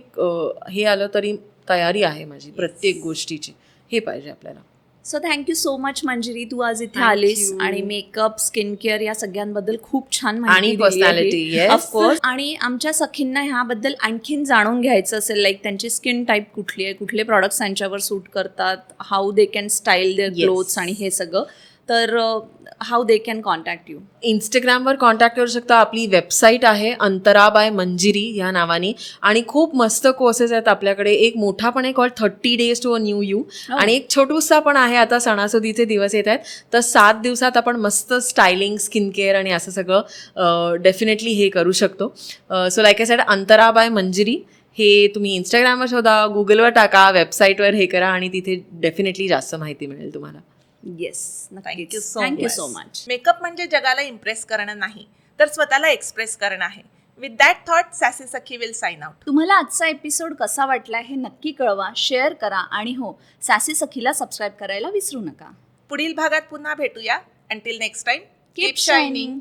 हे आलं तरी तयारी आहे माझी प्रत्येक गोष्टीची. हे पाहिजे आपल्याला. So thank you so much Manjiri, तू आज इथे Thank आलीस you. आणि मेकअप, स्किन केअर या सगळ्यांबद्दल खूप छान आणि माहिती पर्सनॅलिटी, येस. ऑफकोर्स. आणि आमच्या सखींना ह्याबद्दल आणखीन जाणून घ्यायचं असेल, लाईक त्यांची स्किन टाईप कुठली आहे, कुठले प्रॉडक्ट्स त्यांच्यावर सूट करतात, how they can style their Yes. Clothes आणि हे सगळं, तर how they can contact you. इंस्टाग्रामवर कॉन्टॅक्ट करू शकता. आपली वेबसाईट आहे अंतरा बाय मंजिरी या नावाने. आणि खूप मस्त कोर्सेस आहेत आपल्याकडे. एक मोठा पण आहे call 30 Days to a New You, आणि एक छोटूसा पण आहे. आता सणासुदीचे दिवस येत आहेत तर 7 दिवसात आपण मस्त स्टायलिंग, स्किन केअर आणि असं सगळं डेफिनेटली हे करू शकतो. So like I said, Antara by Manjiri हे तुम्ही इंस्टाग्रामवर शोधा, गुगलवर टाका, वेबसाईटवर हे करा आणि तिथे डेफिनेटली जास्त माहिती मिळेल तुम्हाला. Yes, thank you so thank you so much. Makeup म्हणजे जगाला इम्प्रेस करणं नाही, तर स्वतःला एक्सप्रेस करणं आहे. With that thought sassy Sakhi will sign out. तुम्हाला आजचा एपिसोड कसा वाटला हे नक्की कळवा, शेअर करा आणि हो, सॅसी सखीला सबस्क्राईब करायला विसरू नका. पुढील भागात पुन्हा भेटूया. Until next time, keep shining.